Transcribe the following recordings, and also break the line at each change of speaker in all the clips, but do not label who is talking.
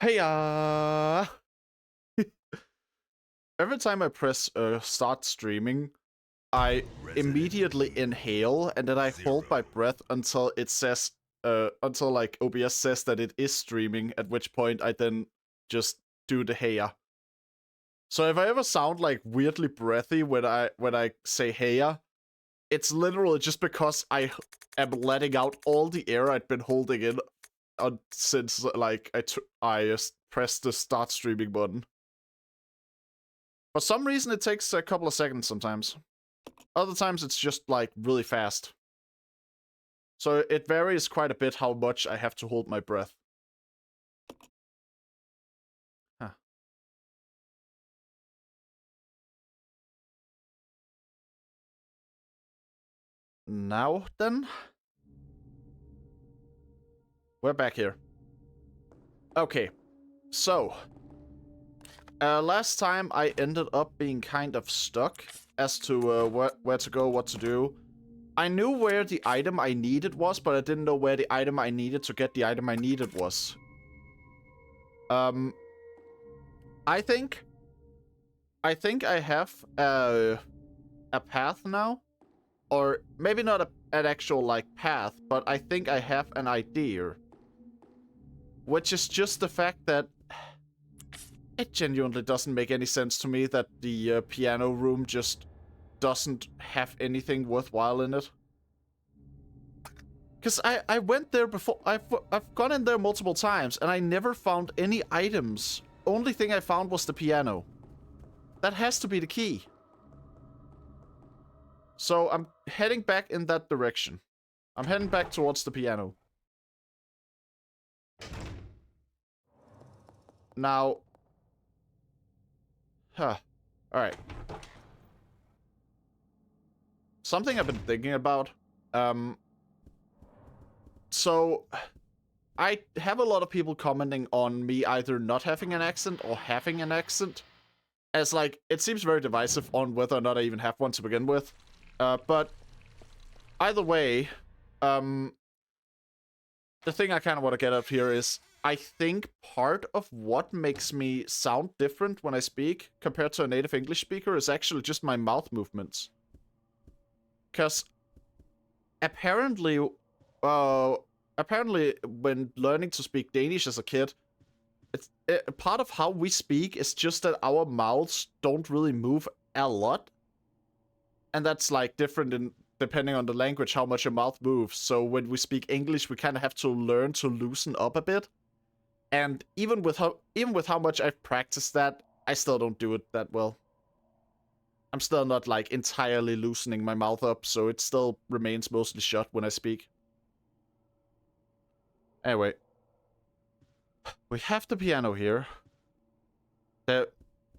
Hey, every time I press start streaming, I immediately inhale and then I hold my breath until it says, until like OBS says that it is streaming, at which point I then just do the heya. So if I ever sound like weirdly breathy when I say heya, it's literally just because I am letting out all the air I'd been holding in since like I pressed the start streaming button. For some reason, it takes a couple of seconds sometimes. Other times, it's just like really fast. So it varies quite a bit how much I have to hold my breath. Huh. Now then, we're back here. Okay, so last time I ended up being kind of stuck as to where to go, what to do. I knew where the item I needed was, but I didn't know where the item I needed to get the item I needed was. I think I have a path now, or maybe not an actual like path, but I think I have an idea, which is just the fact that it genuinely doesn't make any sense to me that the piano room just doesn't have anything worthwhile in it. Because I went there before, I've gone in there multiple times, and I never found any items. Only thing I found was the piano. That has to be the key. So I'm heading back in that direction. I'm heading back towards the piano. Now... Huh. Alright. Something I've been thinking about. So... I have a lot of people commenting on me either not having an accent or having an accent. As, like, it seems very divisive on whether or not I even have one to begin with. But... Either way, the thing I kind of want to get up here is... I think part of what makes me sound different when I speak compared to a native English speaker is actually just my mouth movements. Because apparently, when learning to speak Danish as a kid, part of how we speak is just that our mouths don't really move a lot, and that's like different in depending on the language how much your mouth moves. So when we speak English, we kind of have to learn to loosen up a bit. And even with how much I've practiced that, I still don't do it that well. I'm still not like entirely loosening my mouth up, so it still remains mostly shut when I speak. Anyway, we have the piano here.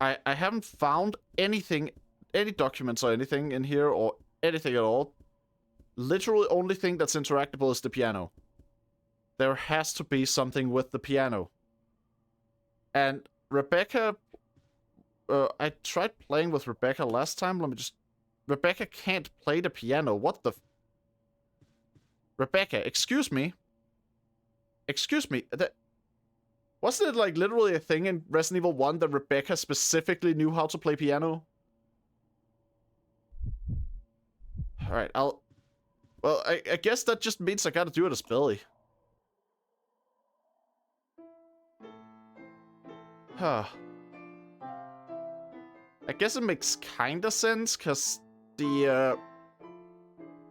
I haven't found anything, any documents or anything in here or anything at all. Literally only thing that's interactable is the piano. There has to be something with the piano. And Rebecca, I tried playing with Rebecca last time. Let me just... Rebecca can't play the piano. What the... Rebecca, excuse me. Excuse me. Wasn't it like literally a thing in Resident Evil 1 that Rebecca specifically knew how to play piano? Alright, Well, I guess that just means I gotta do it as Billy. Huh. I guess it makes kinda sense, because the,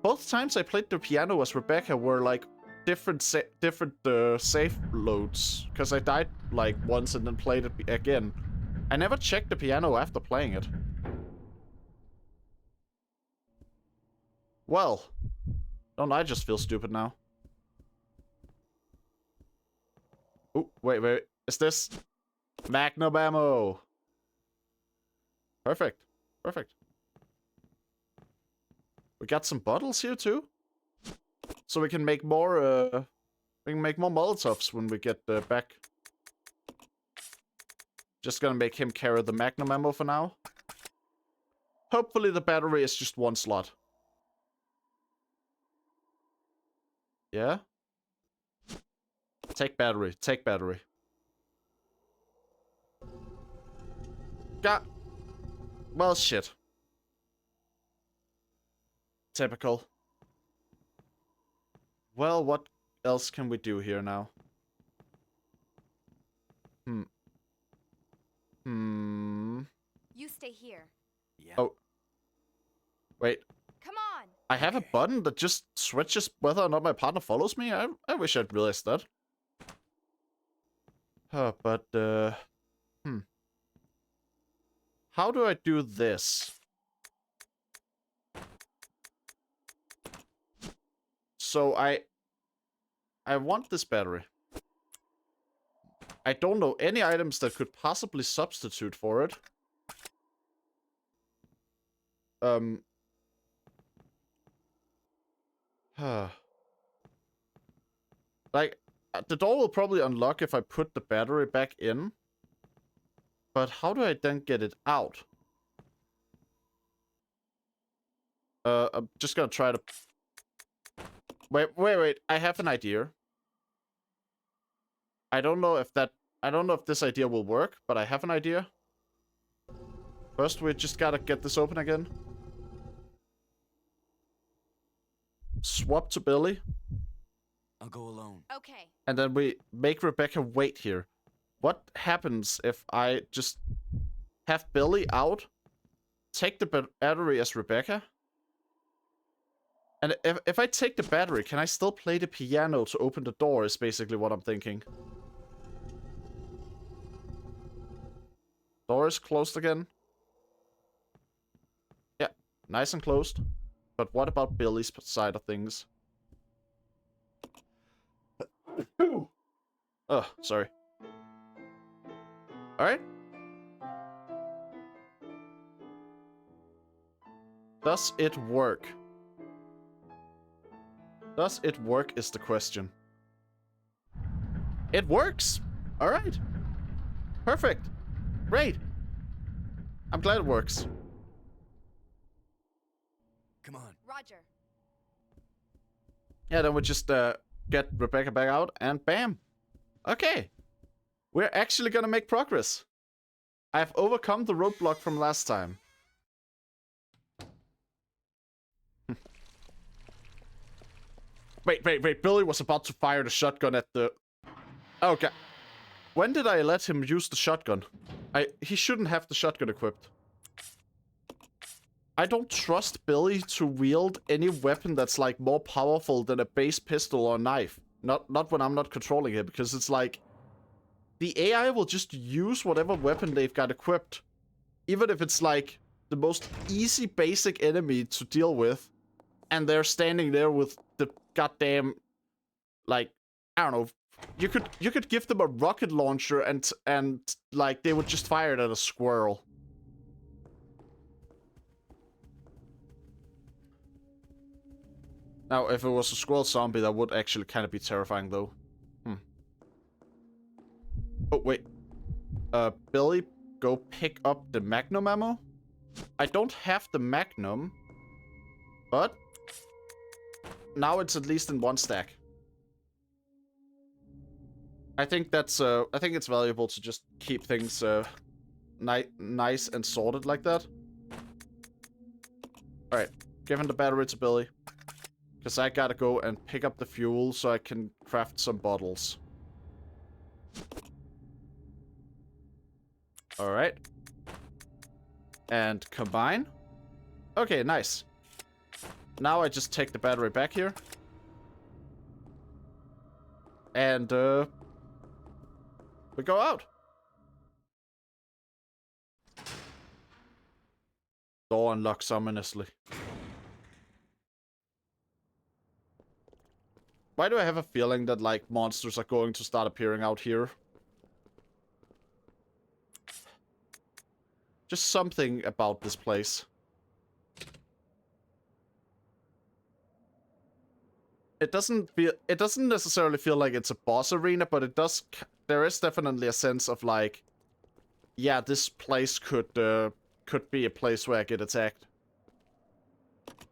both times I played the piano as Rebecca were, like, different save loads, because I died, like, once and then played it again. I never checked the piano after playing it. Well, don't I just feel stupid now? Oh, wait. Is this Magnum ammo? Perfect. We got some bottles here too, so we can make more. We can make more Molotovs when we get back. Just gonna make him carry the Magnum ammo for now. Hopefully the battery is just one slot. Yeah? Take battery. God. Well, shit. Typical. Well, what else can we do here now?
You stay here.
Yeah.
Oh. Wait.
Come on.
I have a button that just switches whether or not my partner follows me? I wish I'd realized that. But, how do I do this? So I want this battery. I don't know any items that could possibly substitute for it. Like, the door will probably unlock if I put the battery back in. But how do I then get it out? I'm just gonna try to... Wait. I have an idea. I don't know if this idea will work, but I have an idea. First, we just gotta get this open again. Swap to Billy.
I'll go alone.
Okay.
And then we make Rebecca wait here. What happens if I just have Billy out, take the battery as Rebecca? And if I take the battery, can I still play the piano to open the door is basically what I'm thinking. Door is closed again. Yeah, nice and closed. But what about Billy's side of things? Oh, sorry. Alright. Does it work? Does it work is the question. It works! Alright. Perfect. Great. I'm glad it works.
Come on.
Roger.
Yeah, then we just get Rebecca back out and bam. Okay. We're actually gonna make progress. I've overcome the roadblock from last time. Wait. Billy was about to fire the shotgun at the... Okay. When did I let him use the shotgun? He shouldn't have the shotgun equipped. I don't trust Billy to wield any weapon that's like more powerful than a base pistol or knife. Not when I'm not controlling it, because it's like the AI will just use whatever weapon they've got equipped. Even if it's like the most easy basic enemy to deal with, and they're standing there with the goddamn, like, I don't know, you could give them a rocket launcher and like they would just fire it at a squirrel. Now, if it was a squirrel zombie, that would actually kind of be terrifying, though. Oh, wait. Billy, go pick up the Magnum ammo. I don't have the Magnum, but now it's at least in one stack. I think that's, I think it's valuable to just keep things, nice and sorted like that. Alright, giving the battery to Billy. Because I gotta go and pick up the fuel so I can craft some bottles. Alright. And combine. Okay, nice. Now I just take the battery back here. And, we go out. Door unlocks ominously. Why do I have a feeling that, like, monsters are going to start appearing out here? Just something about this place. It doesn't necessarily feel like it's a boss arena, but it does, there is definitely a sense of, like, yeah, this place could be a place where I get attacked.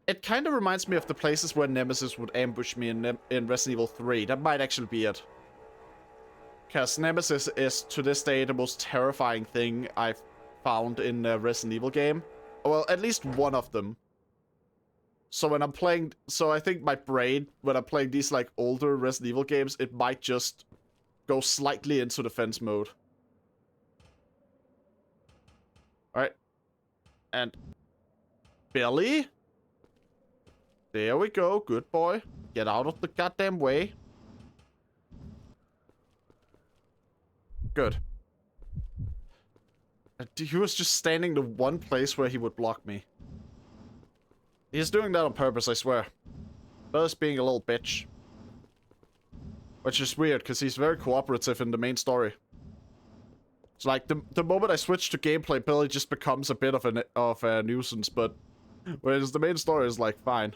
It kind of reminds me of the places where Nemesis would ambush me in Resident Evil 3. That might actually be it. Because Nemesis is, to this day, the most terrifying thing I've found in a Resident Evil game. Well, at least one of them. So when I'm playing, so I think my brain, when I'm playing these like older Resident Evil games, it might just go slightly into defense mode. Alright. And Billy. There we go. Good boy. Get out of the goddamn way. Good. He was just standing the one place where he would block me. He's doing that on purpose, I swear. Billy's being a little bitch. Which is weird, because he's very cooperative in the main story. It's like, the moment I switch to gameplay, Billy just becomes a bit of a nuisance, but... whereas the main story is like, fine.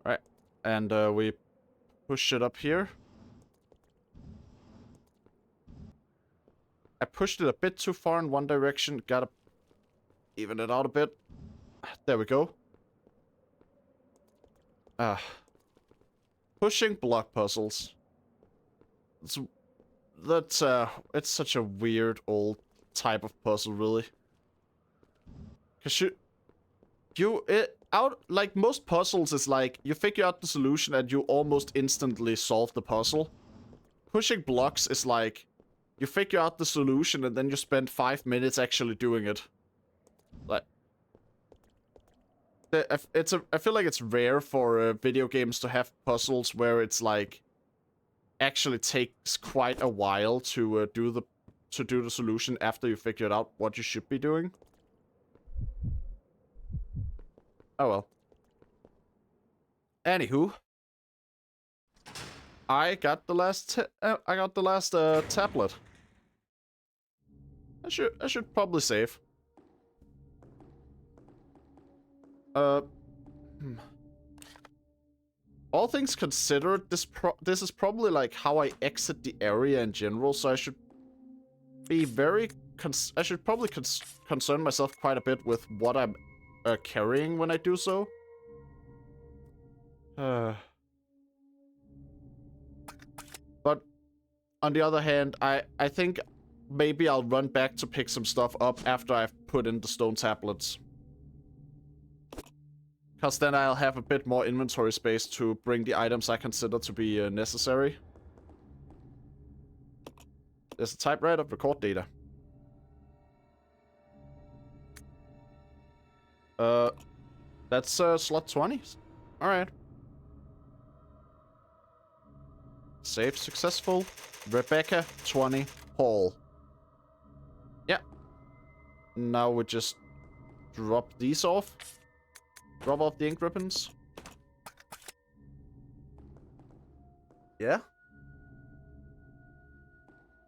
Right. And, we push it up here. I pushed it a bit too far in one direction. Gotta even it out a bit. There we go. Pushing block puzzles. It's such a weird old type of puzzle, really. Cause like most puzzles is like you figure out the solution and you almost instantly solve the puzzle. Pushing blocks is like you figure out the solution and then you spend 5 minutes actually doing it. Like, I feel like it's rare for video games to have puzzles where it's like actually takes quite a while to do the solution after you figured out what you should be doing. Oh well. Anywho, I got the last tablet. I should probably save. All things considered, this is probably like how I exit the area in general, so I should be very I should probably concern myself quite a bit with what I'm carrying when I do so. But on the other hand, I think maybe I'll run back to pick some stuff up after I've put in the stone tablets. Because then I'll have a bit more inventory space to bring the items I consider to be necessary. There's a typewriter, record data. That's slot 20. Alright. Save successful. Rebecca 20 Hall. Yeah. Now we just drop these off. Drop off the ink ribbons. Yeah.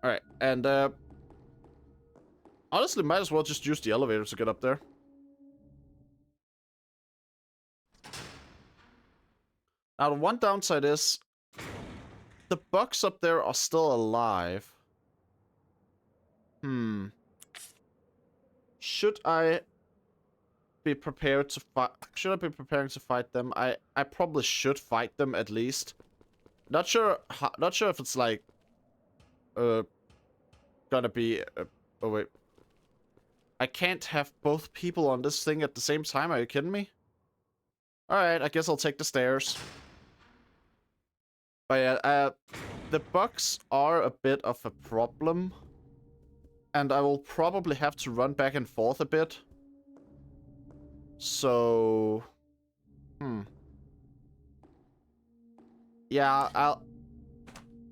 Alright, and honestly might as well just use the elevator to get up there. Now the one downside is the bugs up there are still alive. Should I be prepared to fight? Should I be preparing to fight them? I probably should fight them at least. Not sure if it's like gonna be oh wait. I can't have both people on this thing at the same time. Are you kidding me? Alright, I guess I'll take the stairs. But yeah, the bugs are a bit of a problem. And I will probably have to run back and forth a bit. So... Yeah,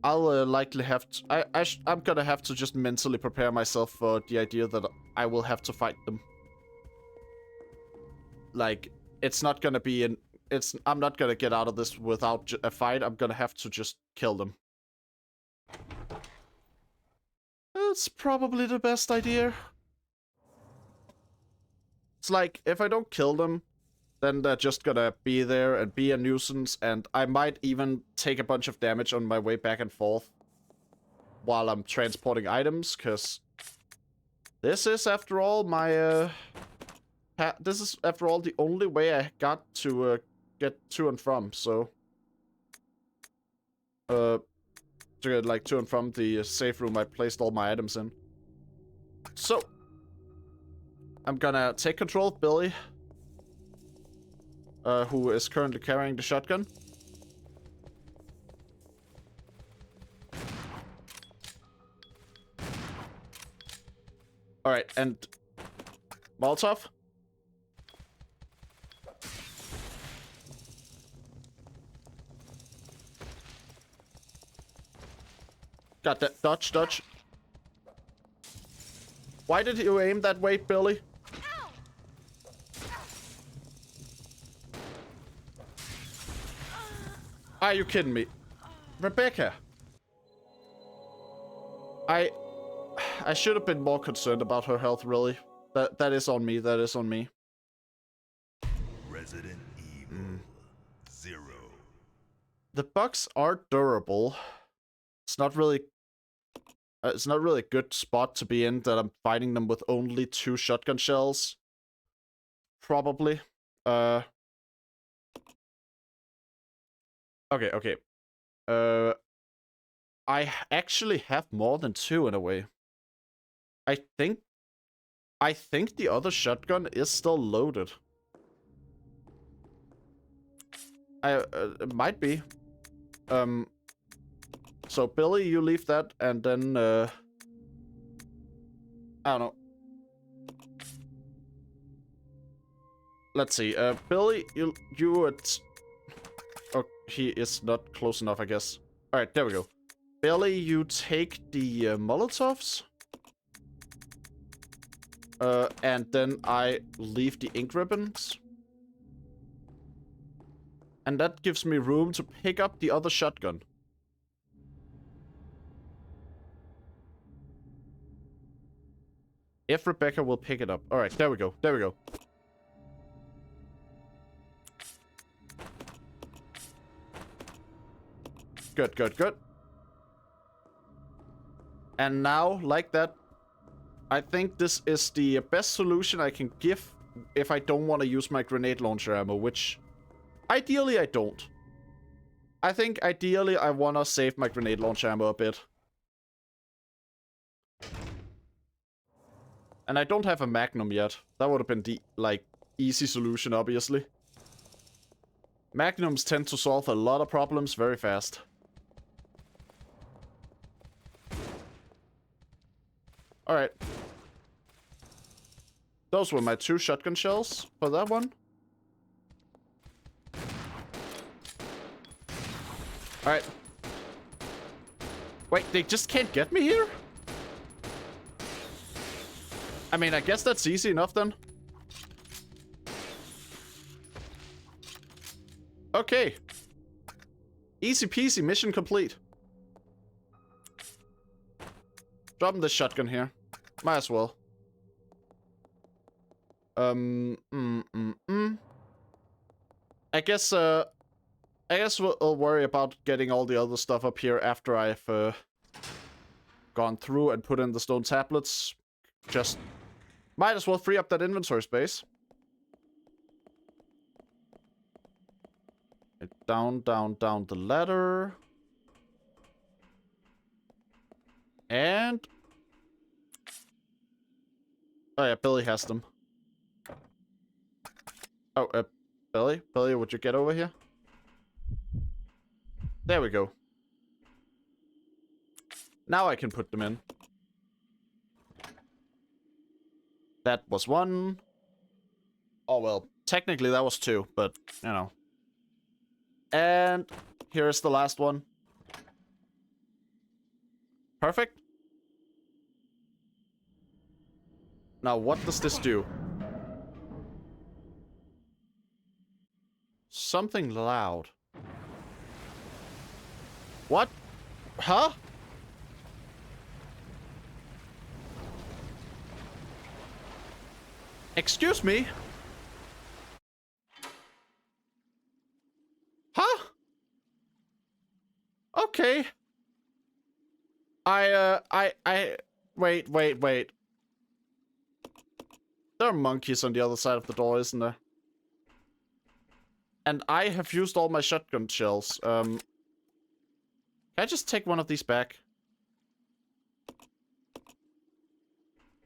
I'll likely have to... I'm gonna have to just mentally prepare myself for the idea that I will have to fight them. Like, it's not gonna be an... I'm not gonna get out of this without a fight. I'm gonna have to just kill them. It's probably the best idea. It's like, if I don't kill them, then they're just gonna be there and be a nuisance, and I might even take a bunch of damage on my way back and forth while I'm transporting items, because this is, after all, my, this is, after all, the only way I got to, get to and from, so... to get, like, to and from the safe room I placed all my items in. So, I'm gonna take control of Billy, who is currently carrying the shotgun. Alright, and Molotov. Got that. Dodge, dodge. Why did you aim that way, Billy? Are you kidding me? Rebecca. I should have been more concerned about her health, really. That is on me. That is on me.
Resident Evil 0.
The bugs are durable. It's not really a good spot to be in that I'm fighting them with only 2 shotgun shells. Probably. Okay. I actually have more than 2 in a way. I think the other shotgun is still loaded. It might be. So Billy, you leave that, and then I don't know. Let's see. Billy, you would. Oh, he is not close enough, I guess. All right, there we go. Billy, you take the Molotovs. And then I leave the ink ribbons. And that gives me room to pick up the other shotgun. If Rebecca will pick it up. Alright, there we go. There we go. Good, good, good. And now, like that, I think this is the best solution I can give if I don't want to use my grenade launcher ammo, which ideally I don't. I think ideally I want to save my grenade launcher ammo a bit. And I don't have a Magnum yet. That would have been the, like, easy solution, obviously. Magnums tend to solve a lot of problems very fast. Alright. Those were my 2 shotgun shells for that one. Alright. Wait, they just can't get me here? I mean, I guess that's easy enough then. Okay. Easy peasy, mission complete. Dropping the shotgun here. Might as well. I guess we'll worry about getting all the other stuff up here after I've gone through and put in the stone tablets. Just might as well free up that inventory space. Down, down, down the ladder. And... oh yeah, Billy has them. Oh, Billy? Billy, would you get over here? There we go. Now I can put them in. That was 1. Oh, well, technically that was 2, but, you know. And here's the last one. Perfect. Now, what does this do? Something loud. What? Huh? Excuse me? Huh? Okay. Wait. There are monkeys on the other side of the door, isn't there? And I have used all my shotgun shells. Can I just take one of these back?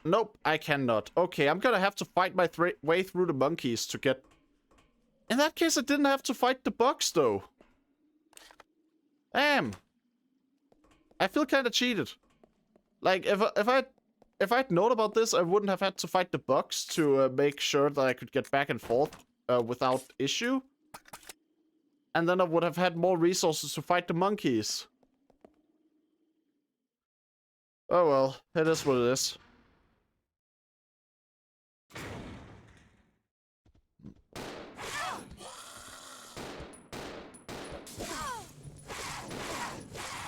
Nope, I cannot. Okay, I'm gonna have to fight my way through the monkeys to get... In that case, I didn't have to fight the bugs, though. Damn. I feel kind of cheated. Like, if I'd known about this, I wouldn't have had to fight the bugs to make sure that I could get back and forth without issue. And then I would have had more resources to fight the monkeys. Oh well, it is what it is.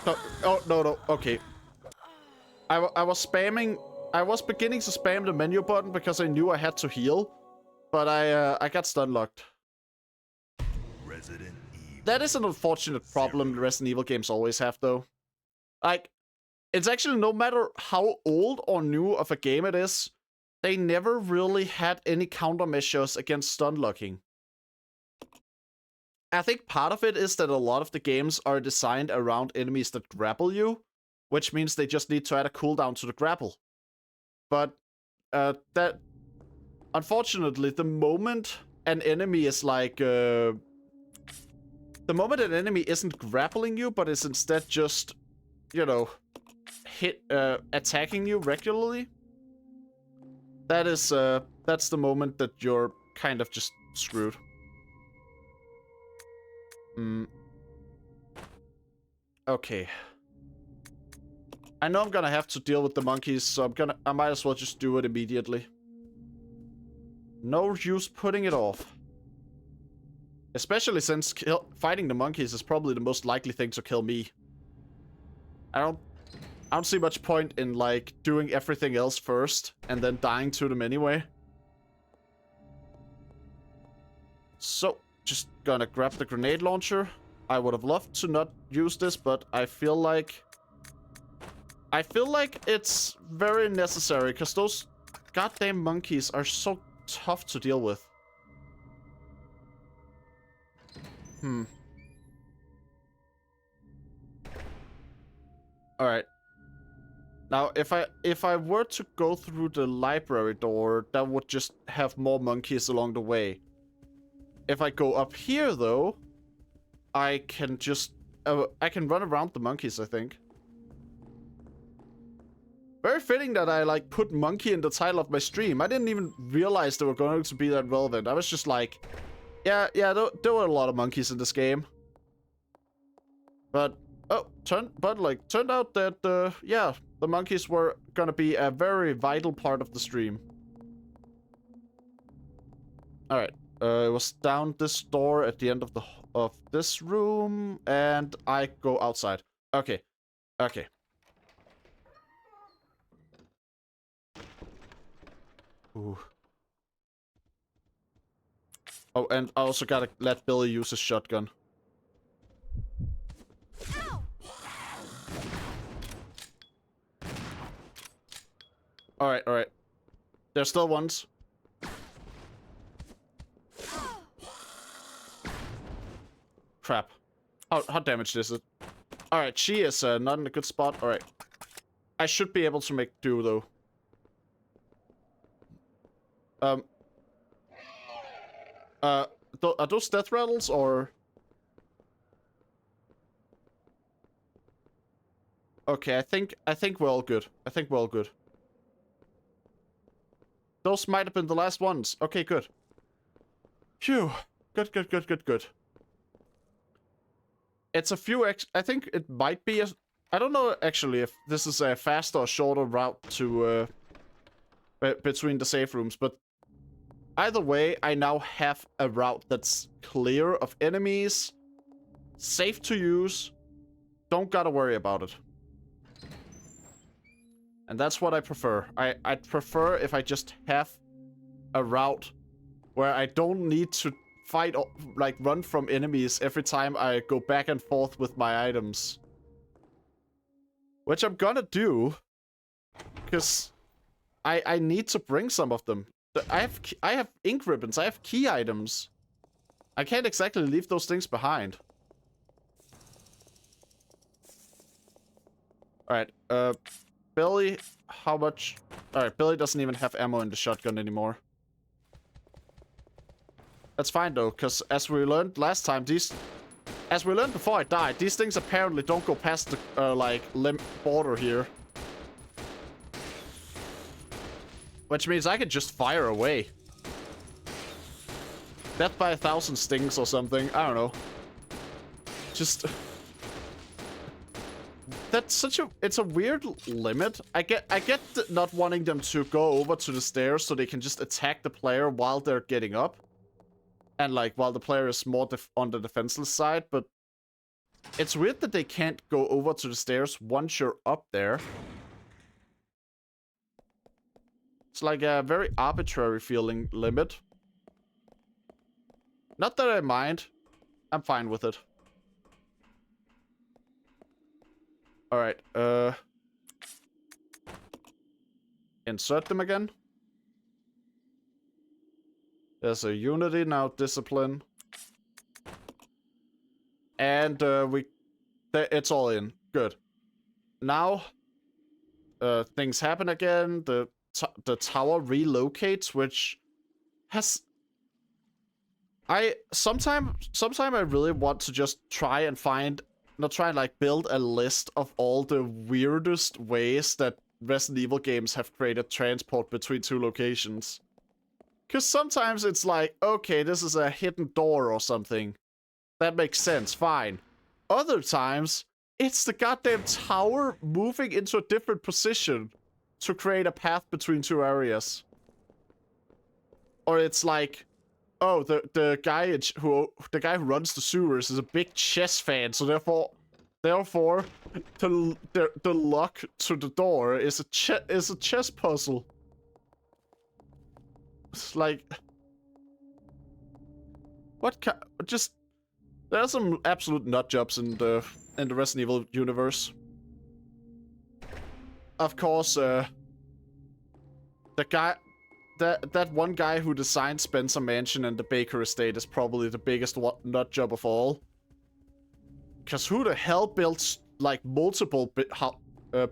No, oh, no, okay. I was spamming... I was beginning to spam the menu button because I knew I had to heal. But I got stun locked.
Resident Evil.
That is an unfortunate problem Resident Evil games always have, though. Like, it's actually no matter how old or new of a game it is, they never really had any countermeasures against stun locking. I think part of it is that a lot of the games are designed around enemies that grapple you, which means they just need to add a cooldown to the grapple. But that, unfortunately, the moment an enemy is like, the moment an enemy isn't grappling you, but is instead just, you know, attacking you regularly, that's the moment that you're kind of just screwed. Okay. I know I'm gonna have to deal with the monkeys, so I might as well just do it immediately. No use putting it off. Especially since fighting the monkeys is probably the most likely thing to kill me. I don't see much point in, like, doing everything else first and then dying to them anyway. So, just gonna grab the grenade launcher. I would have loved to not use this, but I feel like it's very necessary, because those goddamn monkeys are so tough to deal with. Alright. Now, if I were to go through the library door, that would just have more monkeys along the way. If I go up here, though, I can just... I can run around the monkeys, I think. Very fitting that I, like, put monkey in the title of my stream. I didn't even realize they were going to be that relevant. I was just like... Yeah, there were a lot of monkeys in this game. But... Oh, turned out that, yeah, the monkeys were gonna be a very vital part of the stream. Alright. It was down this door at the end of this room, and I go outside. Okay. Okay. Ooh. Oh, and I also gotta let Billy use his shotgun. Alright, alright. There's still ones. Crap. How damaged is it? Alright, she is not in a good spot. Alright. I should be able to make do, though. Are those death rattles, or... Okay, I think we're all good. I think we're all good. Those might have been the last ones. Okay, good. Phew. Good, good, good, good, good. It's a few I think it might be a... I don't know, actually, if this is a faster or shorter route to... between the safe rooms, but... Either way, I now have a route that's clear of enemies, safe to use, don't gotta worry about it. And that's what I prefer. I'd prefer if I just have a route where I don't need to fight, like, run from enemies every time I go back and forth with my items. Which I'm gonna do, because I need to bring some of them. I have ink ribbons, I have key items. I can't exactly leave those things behind. Alright, Billy, how much? Alright, Billy doesn't even have ammo in the shotgun anymore. That's fine though, because as we learned last time, as we learned before I died, these things apparently don't go past the, like, border here. Which means I could just fire away. Death by 1,000 stings or something, I don't know. Just... That's such a... It's a weird limit. I get not wanting them to go over to the stairs so they can just attack the player while they're getting up. And, like, while the player is more on the defenseless side, but... It's weird that they can't go over to the stairs once you're up there. It's like a very arbitrary feeling limit. Not that I mind. I'm fine with it. Alright, insert them again. There's a unity, now discipline. And, it's all in. Good. Now, things happen again. The tower relocates, which has... Sometime I really want to just try and find... Not try and, like, build a list of all the weirdest ways that Resident Evil games have created transport between two locations. Because sometimes it's like, okay, this is a hidden door or something. That makes sense, fine. Other times, it's the goddamn tower moving into a different position to create a path between two areas. Or it's like, oh, the guy who runs the sewers is a big chess fan, so therefore the lock to the door is a chess puzzle. It's like, just there are some absolute nut jobs in the Resident Evil universe. Of course, that one guy who designed Spencer Mansion and the Baker Estate is probably the biggest nut job of all. Because who the hell builds, like, multiple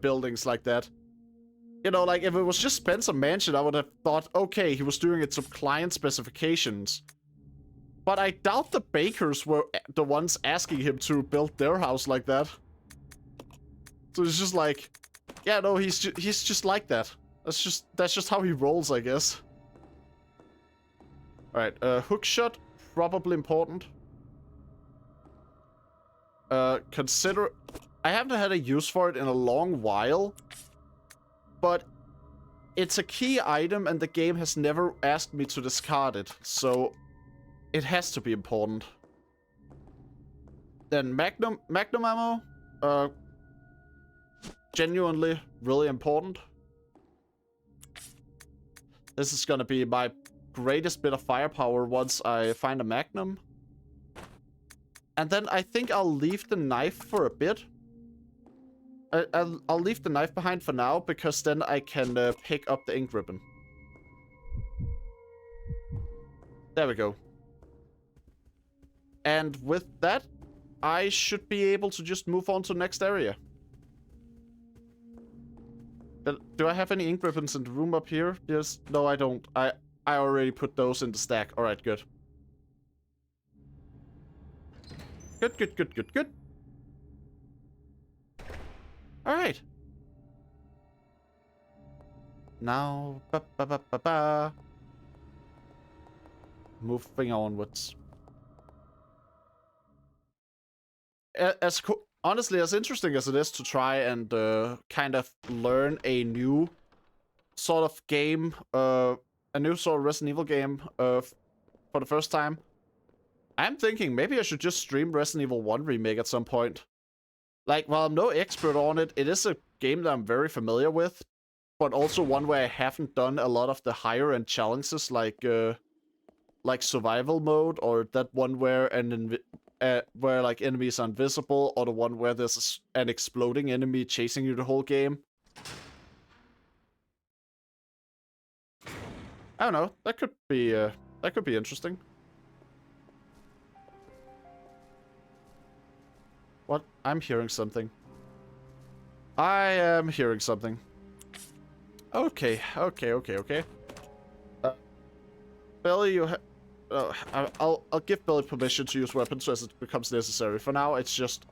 buildings like that? You know, like, if it was just Spencer Mansion, I would have thought, okay, he was doing it to client specifications. But I doubt the Bakers were the ones asking him to build their house like that. So it's just like, yeah, no, he's just like that. That's just how he rolls, I guess. Alright, hook shot, probably important. Consider... I haven't had a use for it in a long while. But it's a key item and the game has never asked me to discard it. So it has to be important. Then Magnum ammo. Genuinely really important. This is gonna be my greatest bit of firepower once I find a Magnum. And then I think I'll leave the knife for a bit. I'll leave the knife behind for now, because then I can pick up the ink ribbon. There we go. And with that, I should be able to just move on to the next area. Do I have any ink ribbons in the room up here? Yes. No, I don't. I already put those in the stack. Alright, good. Good. Alright. Now, moving onwards. Honestly, as interesting as it is to try and kind of learn a new sort of game, a new sort of Resident Evil game for the first time, I'm thinking maybe I should just stream Resident Evil 1 Remake at some point. Like, while I'm no expert on it, it is a game that I'm very familiar with, but also one where I haven't done a lot of the higher end challenges, like survival mode, or that one where where like enemies are invisible, or the one where there's an exploding enemy chasing you the whole game. I don't know. That could be interesting. What? I'm hearing something. I am hearing something. Okay. Billy, you I'll give Billy permission to use weapons as it becomes necessary. For now, it's just...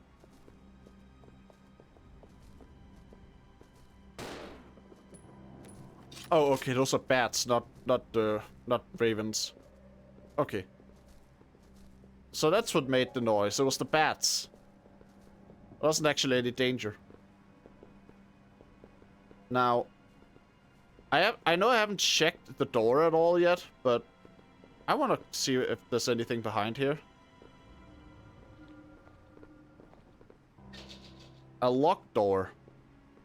Oh, okay, those are bats, not ravens. Okay. So that's what made the noise. It was the bats. There wasn't actually any danger. Now, I know I haven't checked the door at all yet, but I want to see if there's anything behind here. A locked door.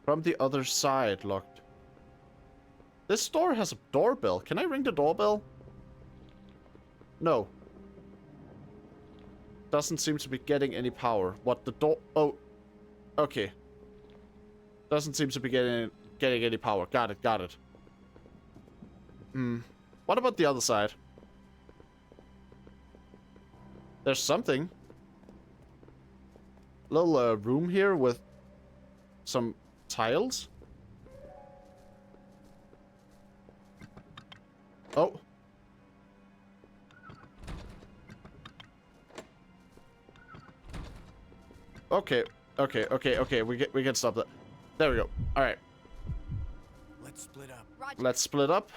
From the other side, locked. This door has a doorbell. Can I ring the doorbell? No. Doesn't seem to be getting any power. What, the door? Oh. Okay. Doesn't seem to be getting any power. Got it. What about the other side? There's something. Little room here with some tiles. Oh. Okay. We can stop that. There we go. All right.
Let's split up.
Roger.
Let's split up.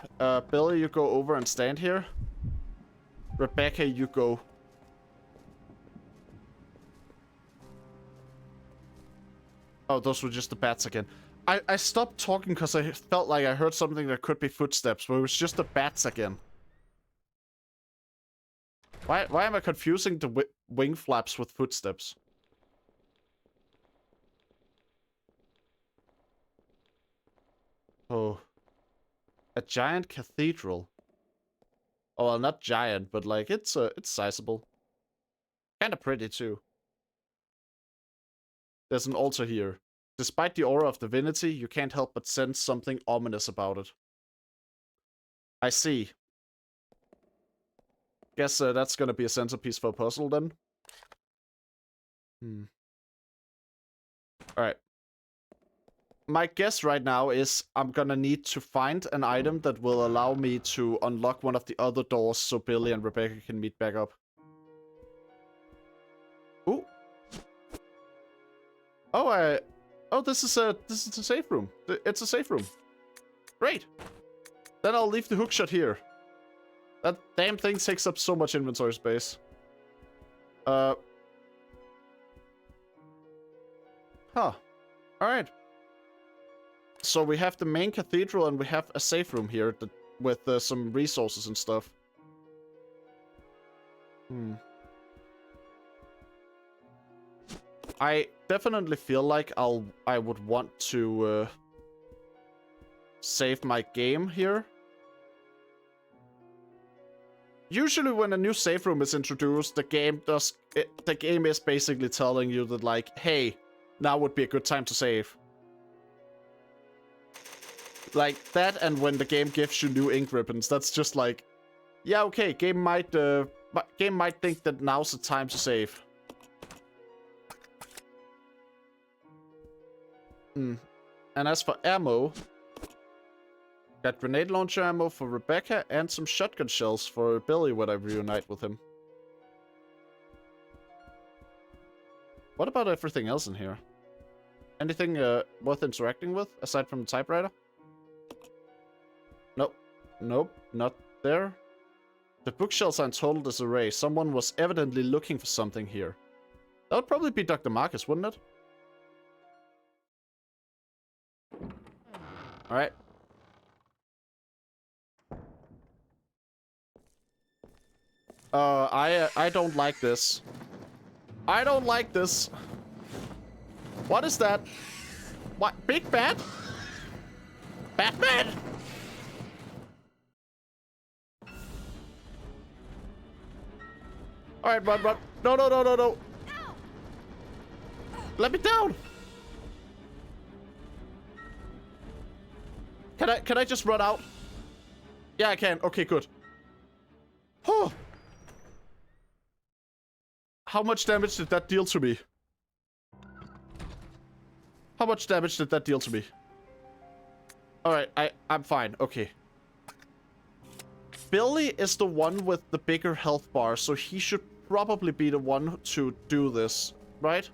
Billy, you go over and stand here. Rebecca, you go. Oh, those were just the bats again. I stopped talking because I felt like I heard something that could be footsteps, but it was just the bats again. Why am I confusing the wing flaps with footsteps? Oh. A giant cathedral. Oh, well, not giant, but like it's sizable. Kind of pretty too. There's an altar here. Despite the aura of divinity, you can't help but sense something ominous about it. I see. Guess that's gonna be a centerpiece for a puzzle then. Alright. My guess right now is I'm gonna need to find an item that will allow me to unlock one of the other doors so Billy and Rebecca can meet back up. Ooh. Oh, this is a safe room. It's a safe room. Great. Then I'll leave the hookshot here. That damn thing takes up so much inventory space. Huh. Alright. So we have the main cathedral and we have a safe room here with some resources and stuff. I definitely feel like I would want to save my game here. Usually when a new save room is introduced, the game is basically telling you that like, hey, now would be a good time to save. Like that, and when the game gives you new ink ribbons, that's just like, yeah, okay, game might think that now's the time to save. And as for ammo, got grenade launcher ammo for Rebecca and some shotgun shells for Billy when I reunite with him. What about everything else in here? Anything worth interacting with aside from the typewriter? Nope, not there. The bookshelves are in total disarray. Someone was evidently looking for something here. That would probably be Dr. Marcus, wouldn't it? Alright. I don't like this. I don't like this. What is that? What? Big Bat? Batman? Alright, run. No. Let me down! Can I just run out? Yeah, I can. Okay, good. Oh. How much damage did that deal to me? How much damage did that deal to me? Alright, I'm fine. Okay. Billy is the one with the bigger health bar, so he should probably be the one to do this, right?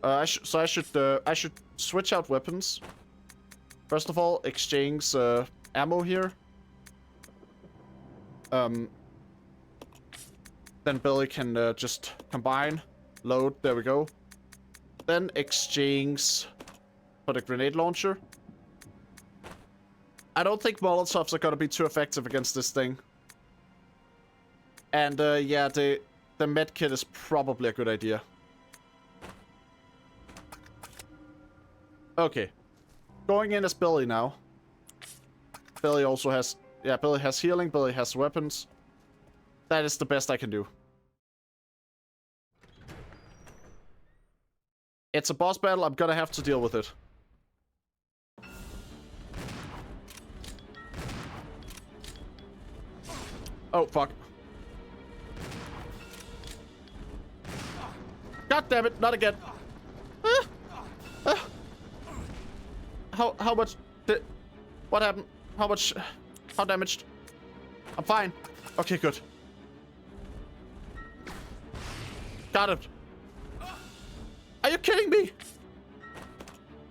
I should switch out weapons. First of all, exchange ammo here. Then Billy can just combine, load. There we go. Then exchange for the grenade launcher. I don't think Molotovs are gonna be too effective against this thing. And yeah, the medkit is probably a good idea. Okay. Going in as Billy now. Billy also has... Yeah, Billy has healing. Billy has weapons. That is the best I can do. It's a boss battle. I'm gonna have to deal with it. Oh, fuck. God damn it, not again. How much did... What happened? How much... How damaged? I'm fine. Okay, good. Got it. Are you kidding me?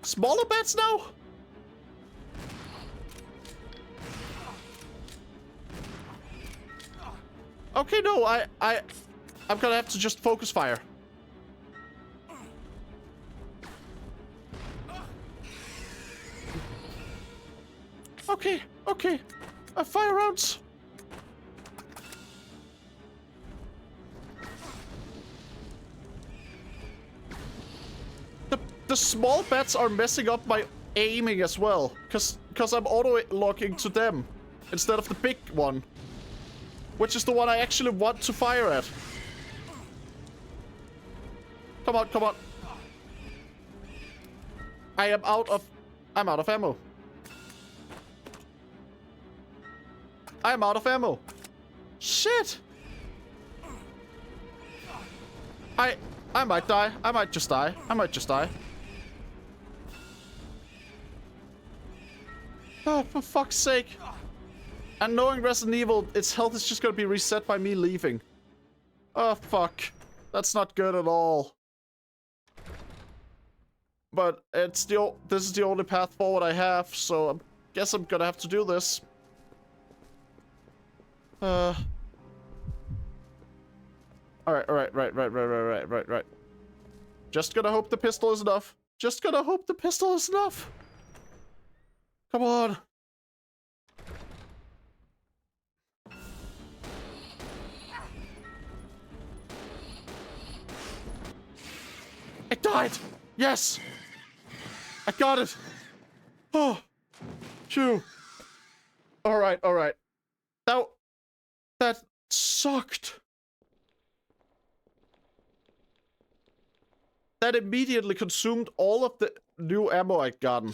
Smaller bats now? Okay, no, I'm gonna have to just focus fire. Okay, okay. Fire rounds. The small bats are messing up my aiming as well, cause I'm auto-locking to them instead of the big one, which is the one I actually want to fire at. Come on, come on. I'm out of ammo. I'm out of ammo. Shit. I might die. I might just die. Oh, for fuck's sake. And knowing Resident Evil, its health is just gonna be reset by me leaving. Oh, fuck. That's not good at all. But this is the only path forward I have, so I guess I'm gonna have to do this. Alright. Just gonna hope the pistol is enough. Come on. It died! Yes! I got it! Oh! Phew. Alright. That sucked. That immediately consumed all of the new ammo I'd gotten.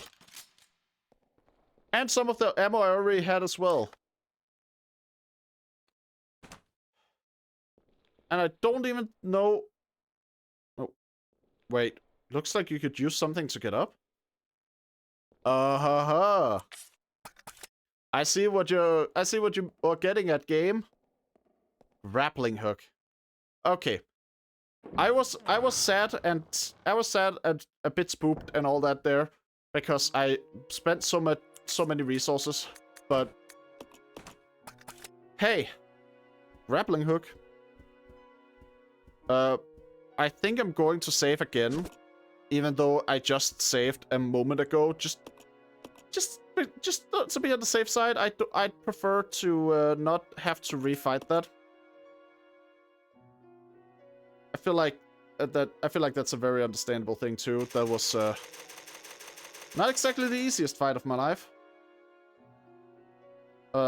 And some of the ammo I already had as well. And I don't even know... Oh. Wait. Looks like you could use something to get up? Uh-huh. I see what you are getting at, game. Grappling hook. Okay. I was sad and a bit spooked and all that there because I spent so many resources, but hey, grappling hook. I think I'm going to save again, even though I just saved a moment ago. Just to be on the safe side, I'd prefer to not have to refight that. I feel like that's a very understandable thing too. That was not exactly the easiest fight of my life.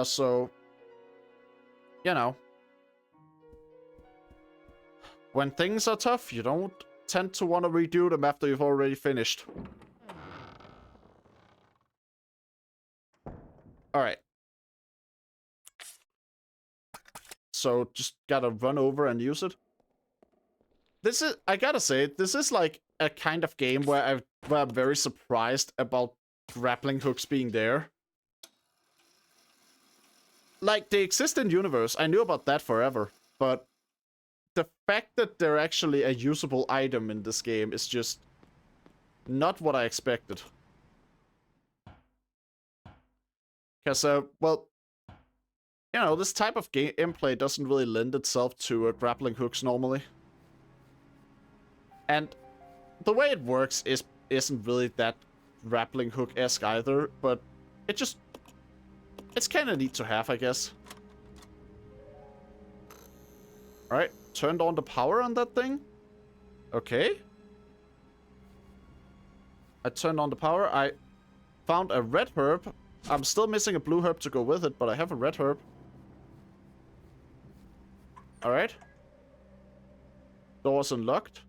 So you know, when things are tough, you don't tend to want to redo them after you've already finished. Alright. So, just gotta run over and use it. this is, I gotta say, this is like a kind of game where I'm very surprised about grappling hooks being there. Like, they exist in universe. I knew about that forever, but the fact that they're actually a usable item in this game is just not what I expected. Because, well, you know, this type of gameplay doesn't really lend itself to grappling hooks normally. And the way it works isn't really that grappling hook-esque either, but it's kind of neat to have, I guess. Alright, turned on the power on that thing. Okay. I turned on the power. I found a red herb. I'm still missing a blue herb to go with it, but I have a red herb. Alright. Door's unlocked.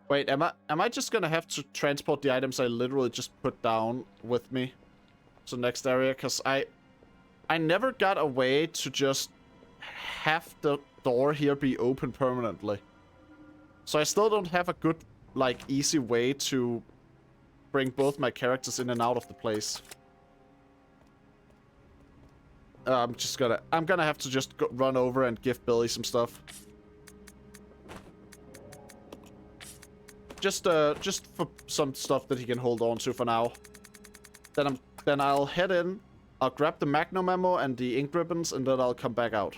Wait, am I just gonna have to transport the items I literally just put down with me to the next area? Because I never got a way to just have the door here be open permanently. So I still don't have a good, like, easy way to bring both my characters in and out of the place. I'm gonna have to just run over and give Billy some stuff. Just for some stuff that he can hold on to for now. Then I'll head in. I'll grab the Magnum ammo and the ink ribbons, and then I'll come back out.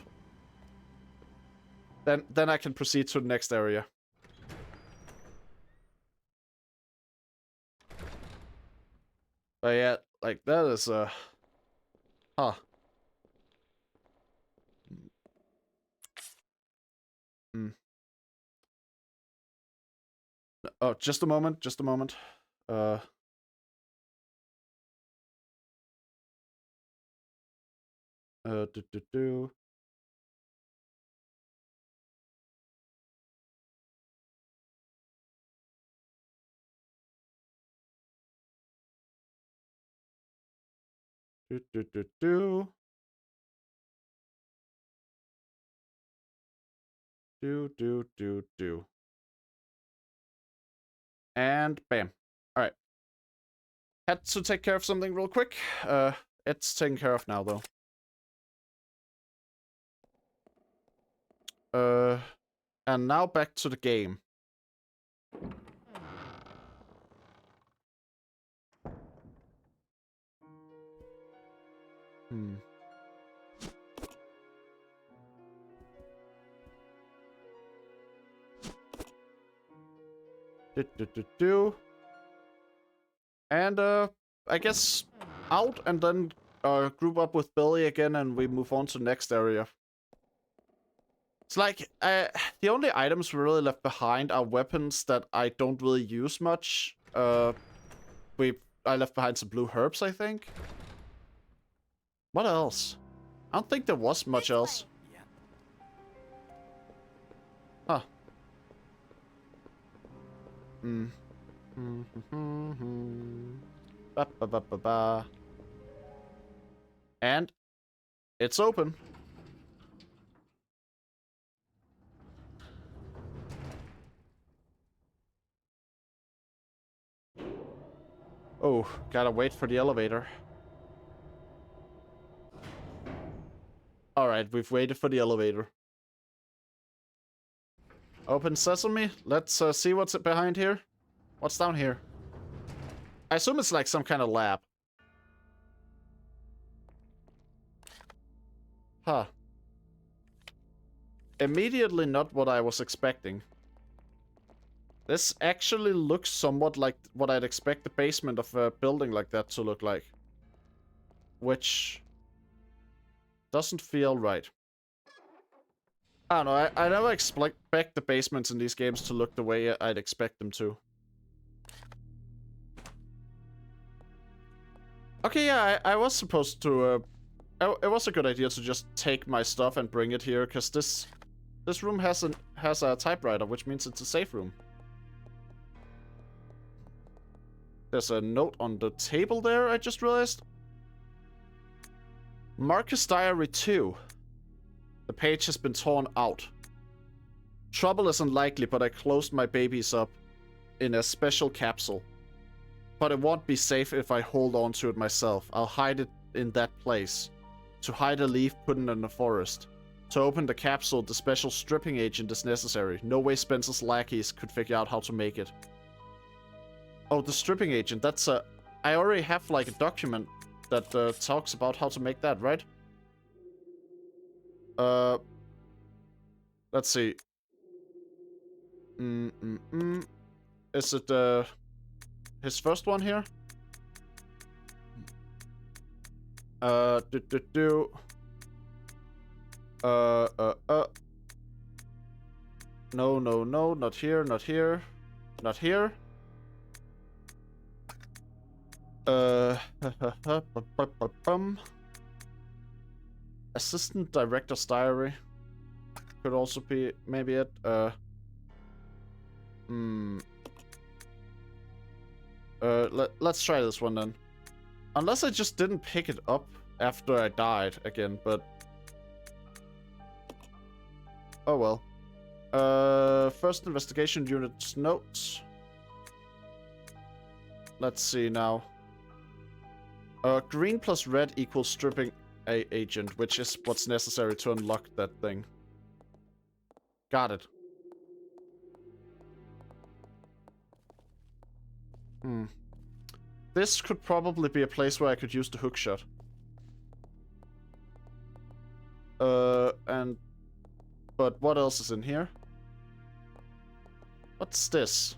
Then I can proceed to the next area. But yeah, like that is huh. Hmm. Oh, just a moment, just a moment. Do. Do. And bam. Alright. Had to take care of something real quick. It's taken care of now, though. And now back to the game. And, I guess out and then group up with Billy again and we move on to the next area. It's like, the only items we really left behind are weapons that I don't really use much. I left behind some blue herbs, I think. What else? I don't think there was much else. Huh. Ba. And it's open. Oh, gotta wait for the elevator. Alright, we've waited for the elevator. Open sesame. Let's see what's behind here. What's down here? I assume it's like some kind of lab. Huh. Immediately not what I was expecting. This actually looks somewhat like what I'd expect the basement of a building like that to look like. Which doesn't feel right. I don't know, I never expect the basements in these games to look the way I'd expect them to. Okay, yeah, I was supposed to, it was a good idea to just take my stuff and bring it here, because this room has a typewriter, which means it's a safe room. There's a note on the table there, I just realized. Marcus Diary 2. The page has been torn out. Trouble is unlikely, but I closed my babies up in a special capsule. But it won't be safe if I hold on to it myself. I'll hide it in that place. To hide a leaf put in the forest. To open the capsule, the special stripping agent is necessary. No way Spencer's lackeys could figure out how to make it. Oh, the stripping agent. That's a... I already have, like, a document that talks about how to make that, right? Let's see. Is it, his first one here? No, not here, not here, not here. Assistant Director's Diary could also be maybe it. Let's try this one then. Unless I just didn't pick it up after I died again, but... Oh well. First investigation unit's notes. Let's see now. Green plus red equals stripping agent, which is what's necessary to unlock that thing. Got it. This could probably be a place where I could use the hookshot. But what else is in here? What's this?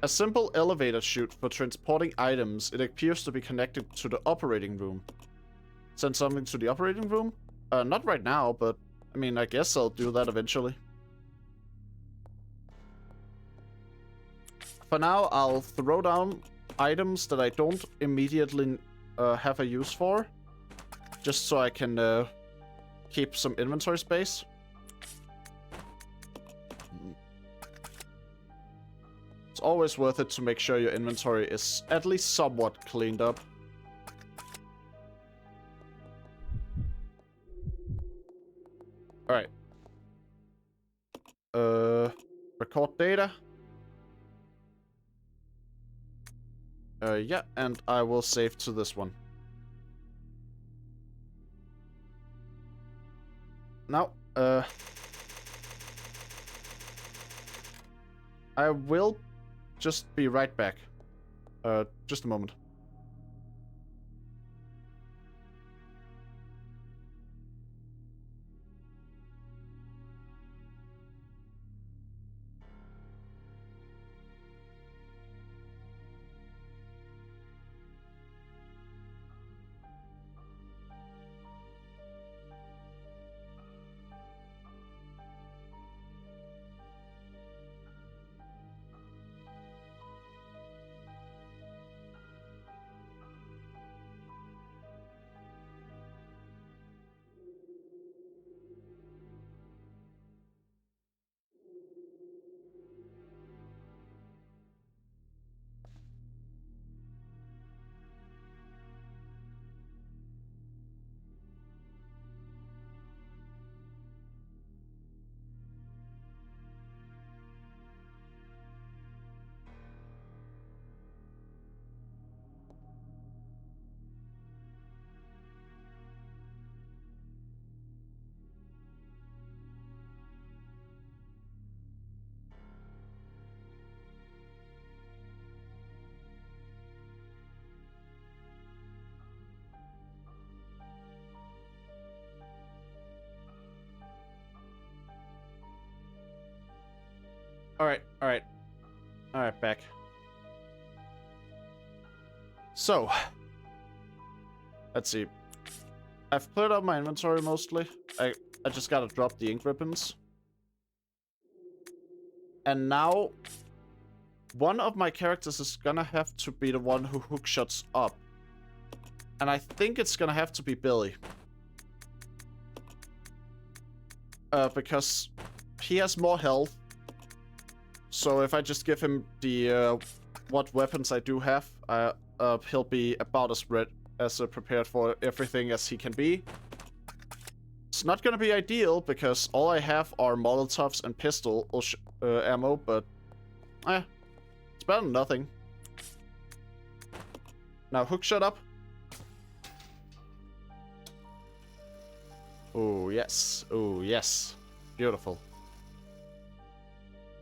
A simple elevator chute for transporting items. It appears to be connected to the operating room. Send something to the operating room? Not right now, but I mean, I guess I'll do that eventually. For now, I'll throw down items that I don't immediately have a use for. Just so I can keep some inventory space. It's always worth it to make sure your inventory is at least somewhat cleaned up. Alright. Record data. Yeah, and I will save to this one. Now, I will just be right back. Just a moment. Alright, back. So, let's see. I've cleared out my inventory mostly. I just gotta drop the ink ribbons. And now, one of my characters is gonna have to be the one who hookshots up. And I think it's gonna have to be Billy. Because he has more health. So if I just give him the what weapons I do have, he'll be about as prepared for everything as he can be. It's not gonna be ideal because all I have are Molotovs and pistol ammo, but it's better than nothing. Now, Hook, shut up. Oh, yes. Oh, yes. Beautiful.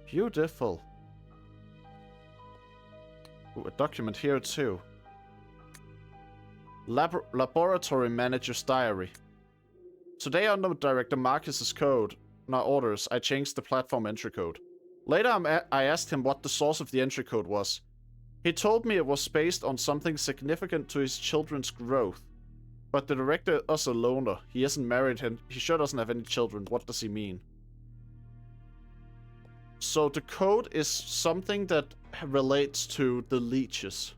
Beautiful. Ooh, a document here, too. Laboratory Manager's Diary. Today, under Director Marcus's orders, I changed the platform entry code. Later, I asked him what the source of the entry code was. He told me it was based on something significant to his children's growth. But the director is a loner. He isn't married and he sure doesn't have any children. What does he mean? So the code is something that relates to the leeches.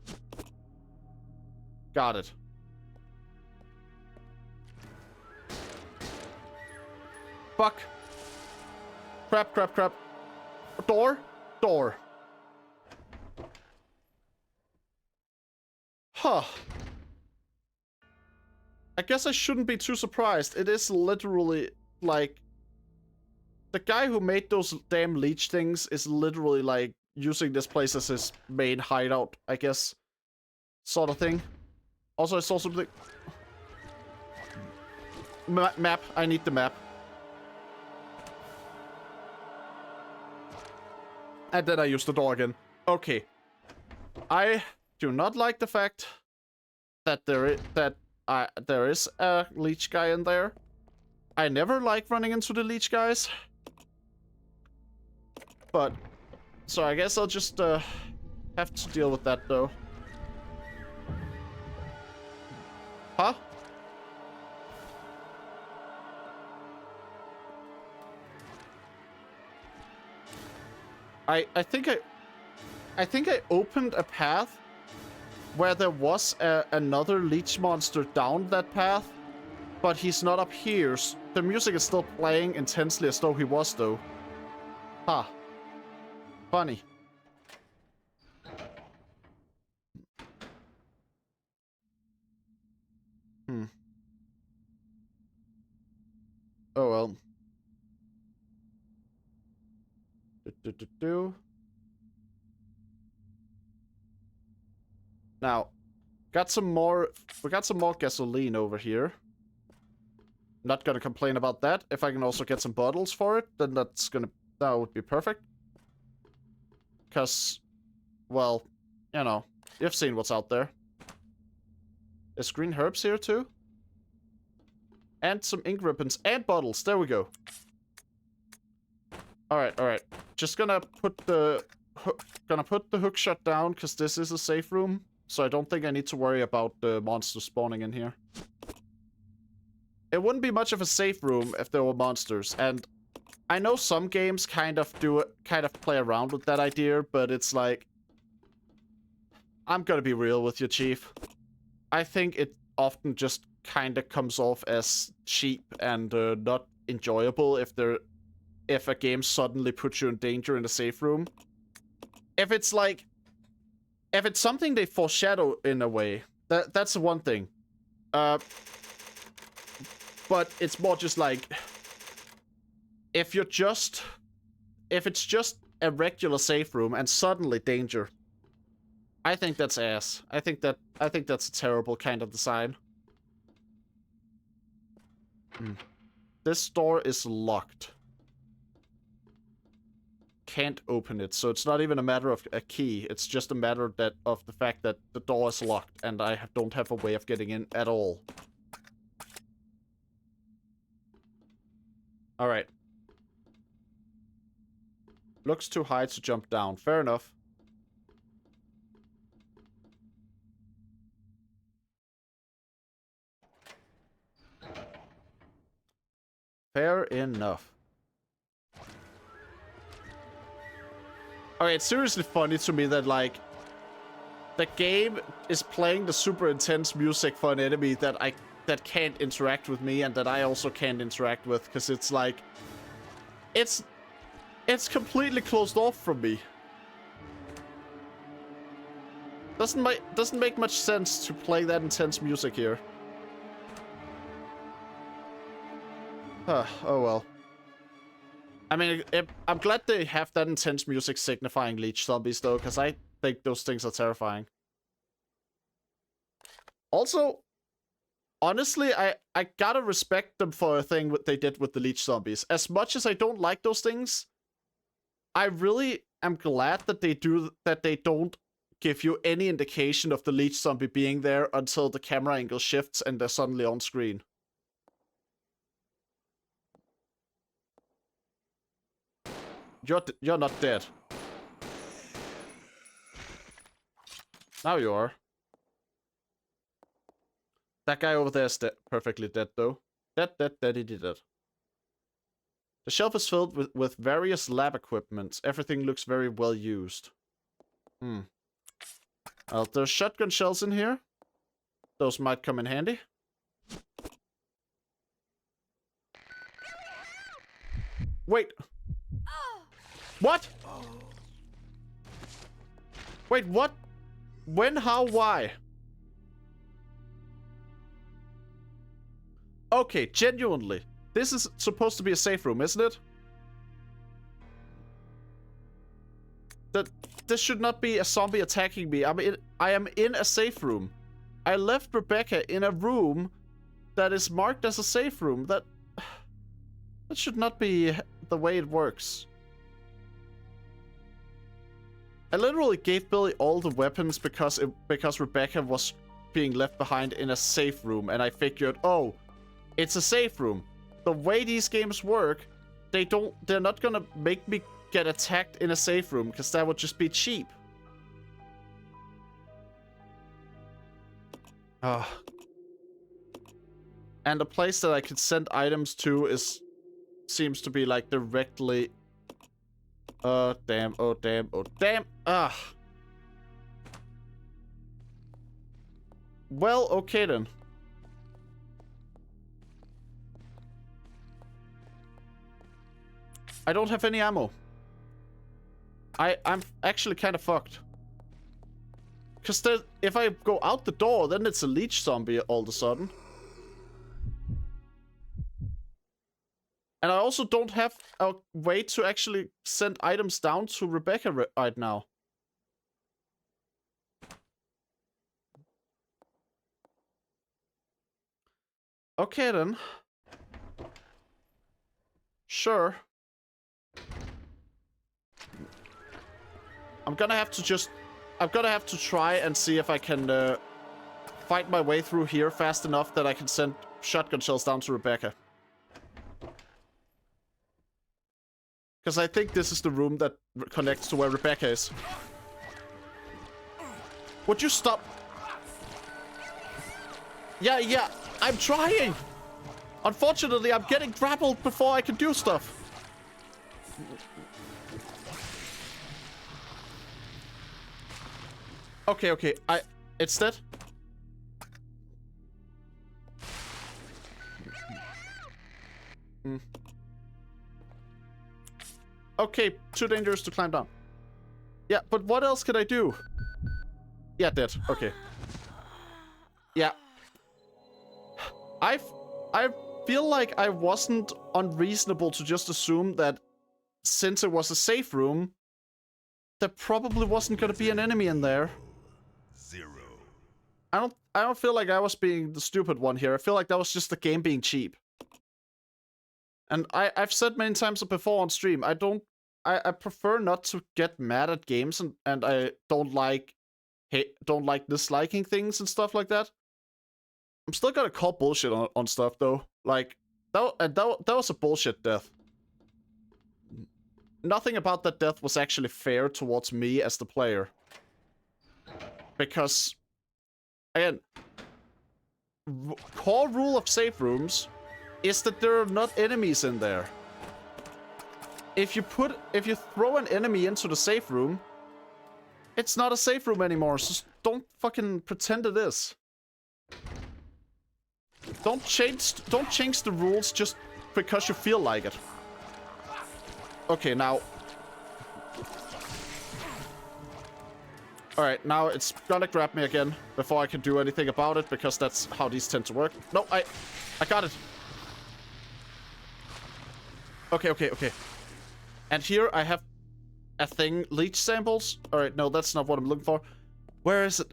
Got it. Fuck. Crap, crap, crap. Door? Door. Huh. I guess I shouldn't be too surprised. It is literally, like... The guy who made those damn leech things is literally, like, using this place as his main hideout, I guess. Sort of thing. Also, I saw something... Map. I need the map. And then I use the door again. Okay. I do not like the fact that there is a leech guy in there. I never like running into the leech guys. But, so I guess I'll just have to deal with that though. Huh? I think I opened a path where there was another leech monster down that path, but he's not up here. The music is still playing intensely as though he was, though. Huh. Funny. Oh well. Now, we got some more gasoline over here. Not gonna complain about that. If I can also get some bottles for it, then that would be perfect. Cause, well, you know, you've seen what's out there. There's green herbs here too. And some ink ribbons and bottles. There we go. Alright. Just gonna put the hook shot down because this is a safe room. So I don't think I need to worry about the monsters spawning in here. It wouldn't be much of a safe room if there were monsters, and I know some games kind of play around with that idea, but it's like, I'm gonna be real with you, Chief. I think it often just kind of comes off as cheap and not enjoyable if a game suddenly puts you in danger in a safe room. If it's something they foreshadow in a way, that's the one thing. But it's more just like, if it's just a regular safe room and suddenly danger, I think that's ass. I think that's a terrible kind of design. This door is locked. Can't open it, so it's not even a matter of a key. It's just a matter of the fact that the door is locked and I don't have a way of getting in at all. Alright. Looks too high to jump down. Fair enough. Fair enough. Okay, it's seriously funny to me that, like, the game is playing the super intense music for an enemy that can't interact with me and that I also can't interact with, because it's like, it's completely closed off from me. Doesn't make much sense to play that intense music here. Oh well. I mean, I'm glad they have that intense music signifying leech zombies, though, because I think those things are terrifying. Also, honestly, I gotta respect them for a thing what they did with the leech zombies. As much as I don't like those things, I really am glad that they don't give you any indication of the leech zombie being there until the camera angle shifts and they're suddenly on screen. You're not dead. Now you are. That guy over there is perfectly dead, though. Dead, he did it. The shelf is filled with various lab equipment. Everything looks very well used. There's shotgun shells in here. Those might come in handy. Wait. What? Wait, what? When, how, why? Okay, genuinely. This is supposed to be a safe room, isn't it? This should not be a zombie attacking me. I am in a safe room. I left Rebecca in a room that is marked as a safe room. That should not be the way it works. I literally gave Billy all the weapons because Rebecca was being left behind in a safe room, and I figured, oh, it's a safe room. The way these games work, they're not gonna make me get attacked in a safe room, because that would just be cheap. And the place that I could send items to seems to be like directly. Oh damn, oh damn, oh damn. Well, okay then. I don't have any ammo. I'm actually kind of fucked. Because if I go out the door, then it's a leech zombie all of a sudden. And I also don't have a way to actually send items down to Rebecca right now. Okay then. Sure. I'm gonna have to try and see if I can fight my way through here fast enough that I can send shotgun shells down to Rebecca. Because I think this is the room that connects to where Rebecca is. Would you stop? Yeah, I'm trying! Unfortunately, I'm getting grappled before I can do stuff. Okay, it's dead. Okay, too dangerous to climb down. Yeah, but what else could I do? Yeah, dead. Okay. Yeah. I feel like I wasn't unreasonable to just assume that since it was a safe room, there probably wasn't gonna be an enemy in there.
0.
I don't feel like I was being the stupid one here. I feel like that was just the game being cheap. And I've said many times before on stream, I prefer not to get mad at games, and I don't like disliking things and stuff like that. I'm still gonna call bullshit on stuff though. Like that was a bullshit death. Nothing about that death was actually fair towards me as the player. Because again, core rule of safe rooms is that there are not enemies in there. If you throw an enemy into the safe room, it's not a safe room anymore, so don't fucking pretend it is. Don't change the rules just because you feel like it. Okay, now. Alright, now it's gonna grab me again before I can do anything about it, because that's how these tend to work. No, I got it. Okay, okay, okay. And here I have a thing, leech samples. Alright, no, that's not what I'm looking for. Where is it?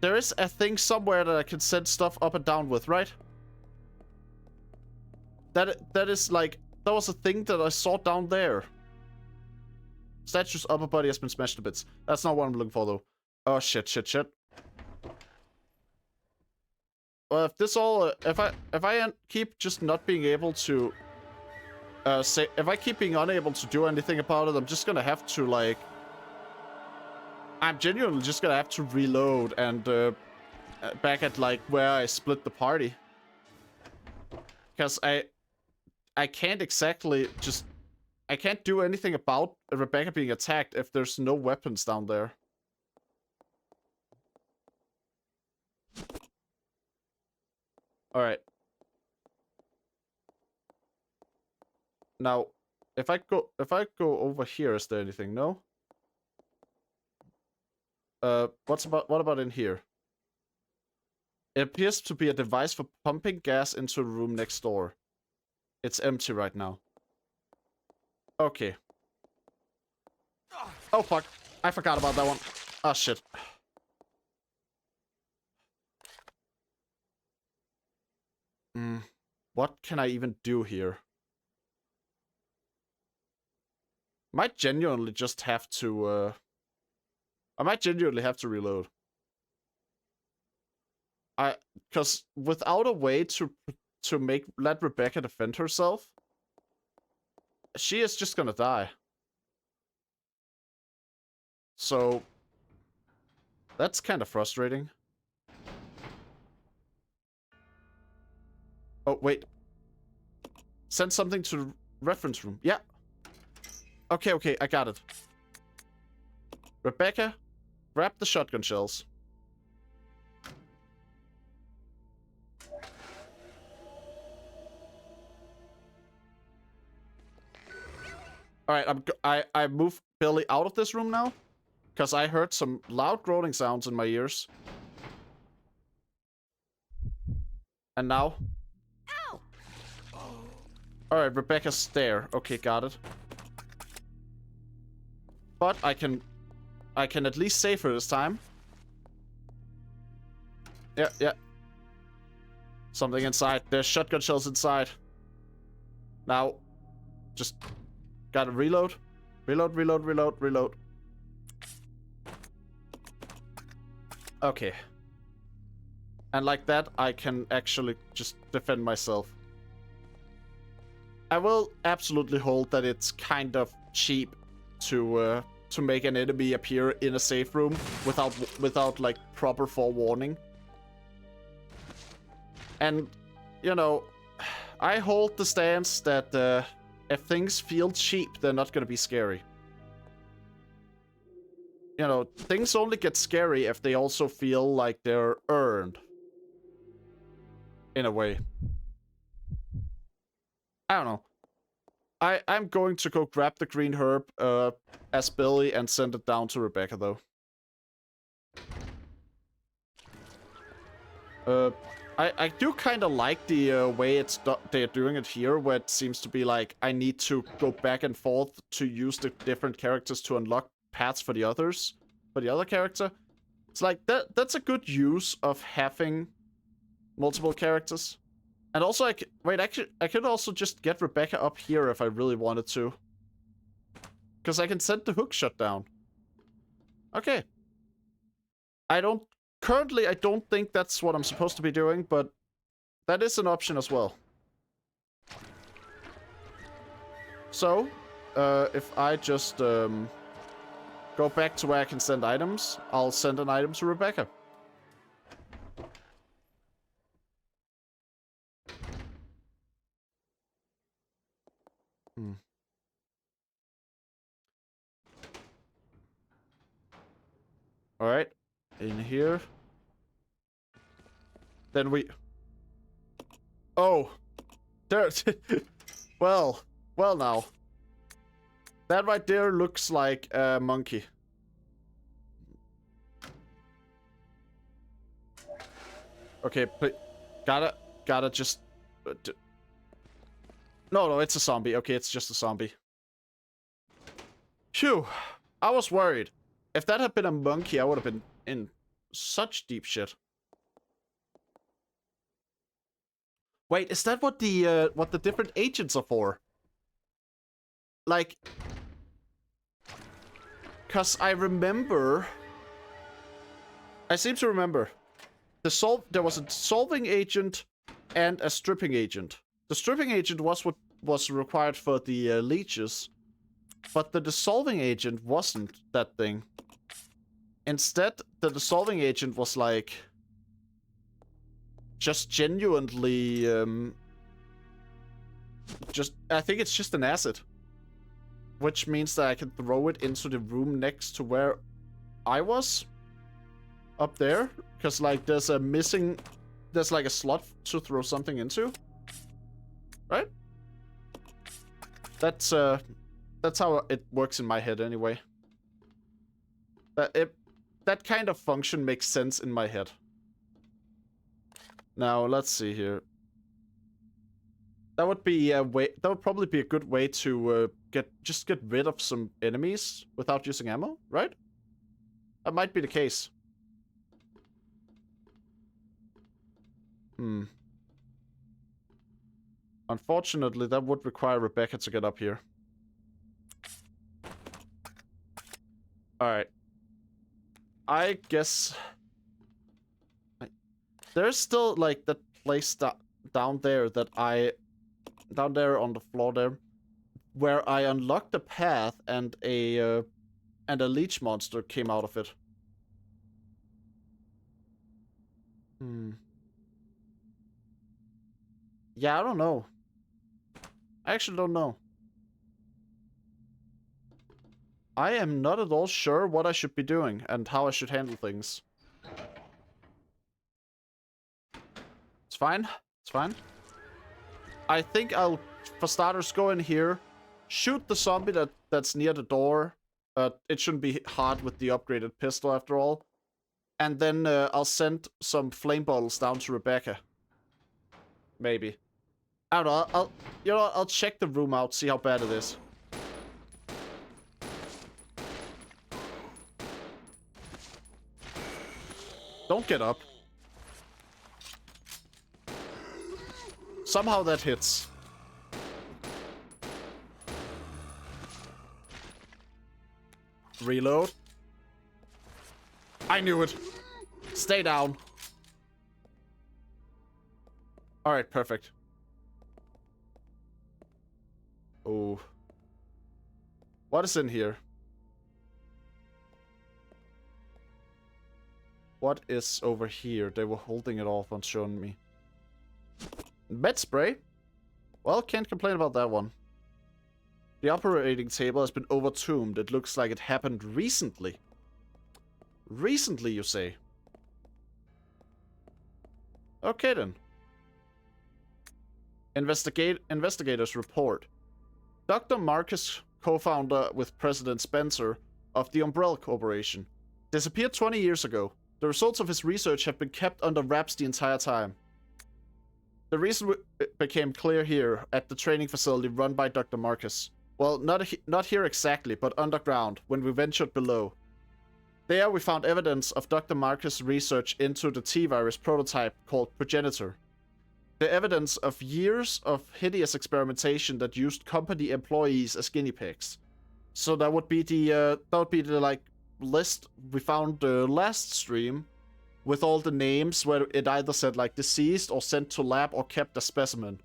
There is a thing somewhere that I can send stuff up and down with, right? That is like, that was a thing that I saw down there. Statue's upper body has been smashed to bits. That's not what I'm looking for, though. Oh, shit, shit, shit. Well, if this all, if I keep just not being able to, if I keep being unable to do anything about it, I'm just gonna have to, like, I'm genuinely just gonna have to reload and, back at, like, where I split the party. Because I can't exactly just, I can't do anything about Rebecca being attacked if there's no weapons down there. Alright. Now, if I go over here, is there anything? No? What about in here? It appears to be a device for pumping gas into a room next door. It's empty right now. Okay. Oh fuck. I forgot about that one. Oh shit. What can I even do here? Might genuinely just have to, I might genuinely have to reload. Because without a way to let Rebecca defend herself, she is just gonna die. So, that's kind of frustrating. Oh, wait. Send something to the reference room. Yeah. Okay, okay, I got it. Rebecca, grab the shotgun shells. Alright, I moved Billy out of this room now. Because I heard some loud groaning sounds in my ears. And now?
Ow!
Alright, Rebecca's there. Okay, got it. But I can at least save her this time. Yeah, yeah. Something inside. There's shotgun shells inside. Now, just gotta reload. Reload, reload, reload, reload. Okay. And like that, I can actually just defend myself. I will absolutely hold that it's kind of cheap to make an enemy appear in a safe room without like proper forewarning. And you know, I hold the stance that if things feel cheap, they're not gonna be scary. You know, things only get scary if they also feel like they're earned. In a way. I don't know. I'm going to go grab the green herb as Billy and send it down to Rebecca, though. I do kind of like the way they're doing it here, where it seems to be like I need to go back and forth to use the different characters to unlock paths for the others, for the other character. It's like that's a good use of having multiple characters. And also, I could also just get Rebecca up here if I really wanted to. Because I can send the hook shot down. Okay. Currently, I don't think that's what I'm supposed to be doing, but that is an option as well. So, if I just go back to where I can send items, I'll send an item to Rebecca. Alright. In here. Then we... Oh. There... well now. That right there looks like a monkey. Okay, but gotta just... No, it's a zombie. Okay, it's just a zombie. Phew. I was worried. If that had been a monkey, I would have been in such deep shit. Wait, is that what the different agents are for? Like, cause I seem to remember there was a solving agent and a stripping agent. The stripping agent was what was required for the leeches, but the dissolving agent wasn't that thing. Instead, the dissolving agent was like just genuinely I think it's just an acid, which means that I can throw it into the room next to where I was up there, because like there's like a slot to throw something into, right? That's how it works in my head anyway. That kind of function makes sense in my head. Now let's see here. That would be a way. That would probably be a good way to get rid of some enemies without using ammo, right? That might be the case. Unfortunately, that would require Rebecca to get up here. Alright. I guess... There's still, like, that place down there that down there on the floor there, where I unlocked the path and a leech monster came out of it. Yeah, I don't know. I actually don't know. I am not at all sure what I should be doing and how I should handle things. It's fine. It's fine. I think I'll, for starters, go in here, shoot the zombie that's near the door. It shouldn't be hard with the upgraded pistol after all. And then I'll send some flame bottles down to Rebecca. Maybe. I don't know. I'll check the room out, see how bad it is. Don't get up. Somehow that hits. Reload. I knew it. Stay down. Alright, perfect. Oh. What is in here? What is over here? They were holding it off on showing me. Med spray? Well, can't complain about that one. The operating table has been overtuned. It looks like it happened recently. Recently, you say? Okay then. Investigators report. Dr. Marcus, co-founder with President Spencer of the Umbrella Corporation, disappeared 20 years ago. The results of his research have been kept under wraps the entire time. The reason became clear here at the training facility run by Dr. Marcus. Well, not here exactly, but underground, when we ventured below. There we found evidence of Dr. Marcus' research into the T-virus prototype called Progenitor. The evidence of years of hideous experimentation that used company employees as guinea pigs. So that would be the like list we found last stream, with all the names where it either said like deceased or sent to lab or kept as specimen.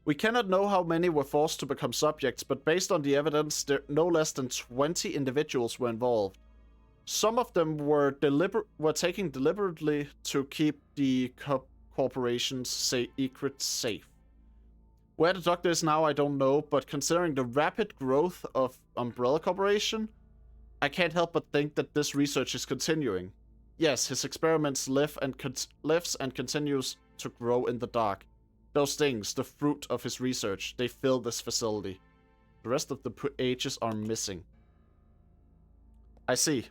We cannot know how many were forced to become subjects, but based on the evidence, no less than 20 individuals were involved. Some of them were taken deliberately to keep the corporation's secrets safe. Where the doctor is now, I don't know, but considering the rapid growth of Umbrella Corporation, I can't help but think that this research is continuing. Yes, his experiments lives and continues to grow in the dark. Those things, the fruit of his research, they fill this facility. The rest of the ages are missing. I see.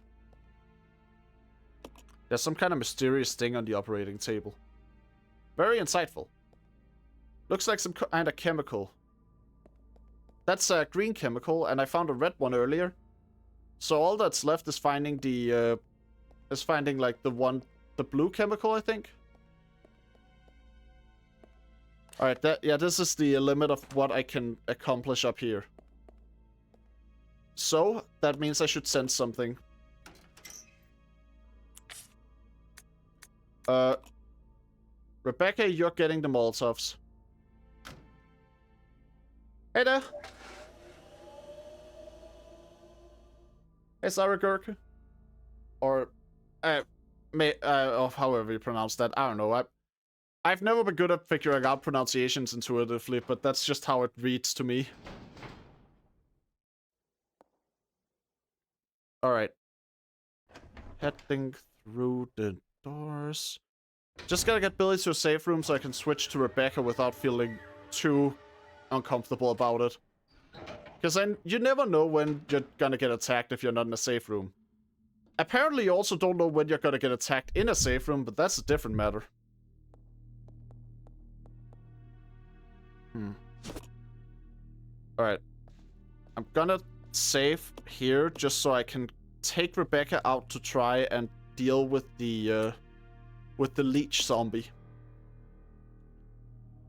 There's some kind of mysterious thing on the operating table. Very insightful. Looks like some kind of chemical. That's a green chemical, and I found a red one earlier. So all that's left is finding the, like the blue chemical, I think. Alright, this is the limit of what I can accomplish up here. So, that means I should send something. Rebecca, you're getting the Molotovs. Hey there! Hey, Saragurk. Or, or however you pronounce that, I don't know. I've never been good at figuring out pronunciations intuitively, but that's just how it reads to me. Alright. Heading through the doors. Just gotta get Billy to a safe room so I can switch to Rebecca without feeling too uncomfortable about it. Because you never know when you're gonna get attacked if you're not in a safe room. Apparently you also don't know when you're gonna get attacked in a safe room, but that's a different matter. Alright. I'm gonna save here just so I can take Rebecca out to try and deal with the leech zombie.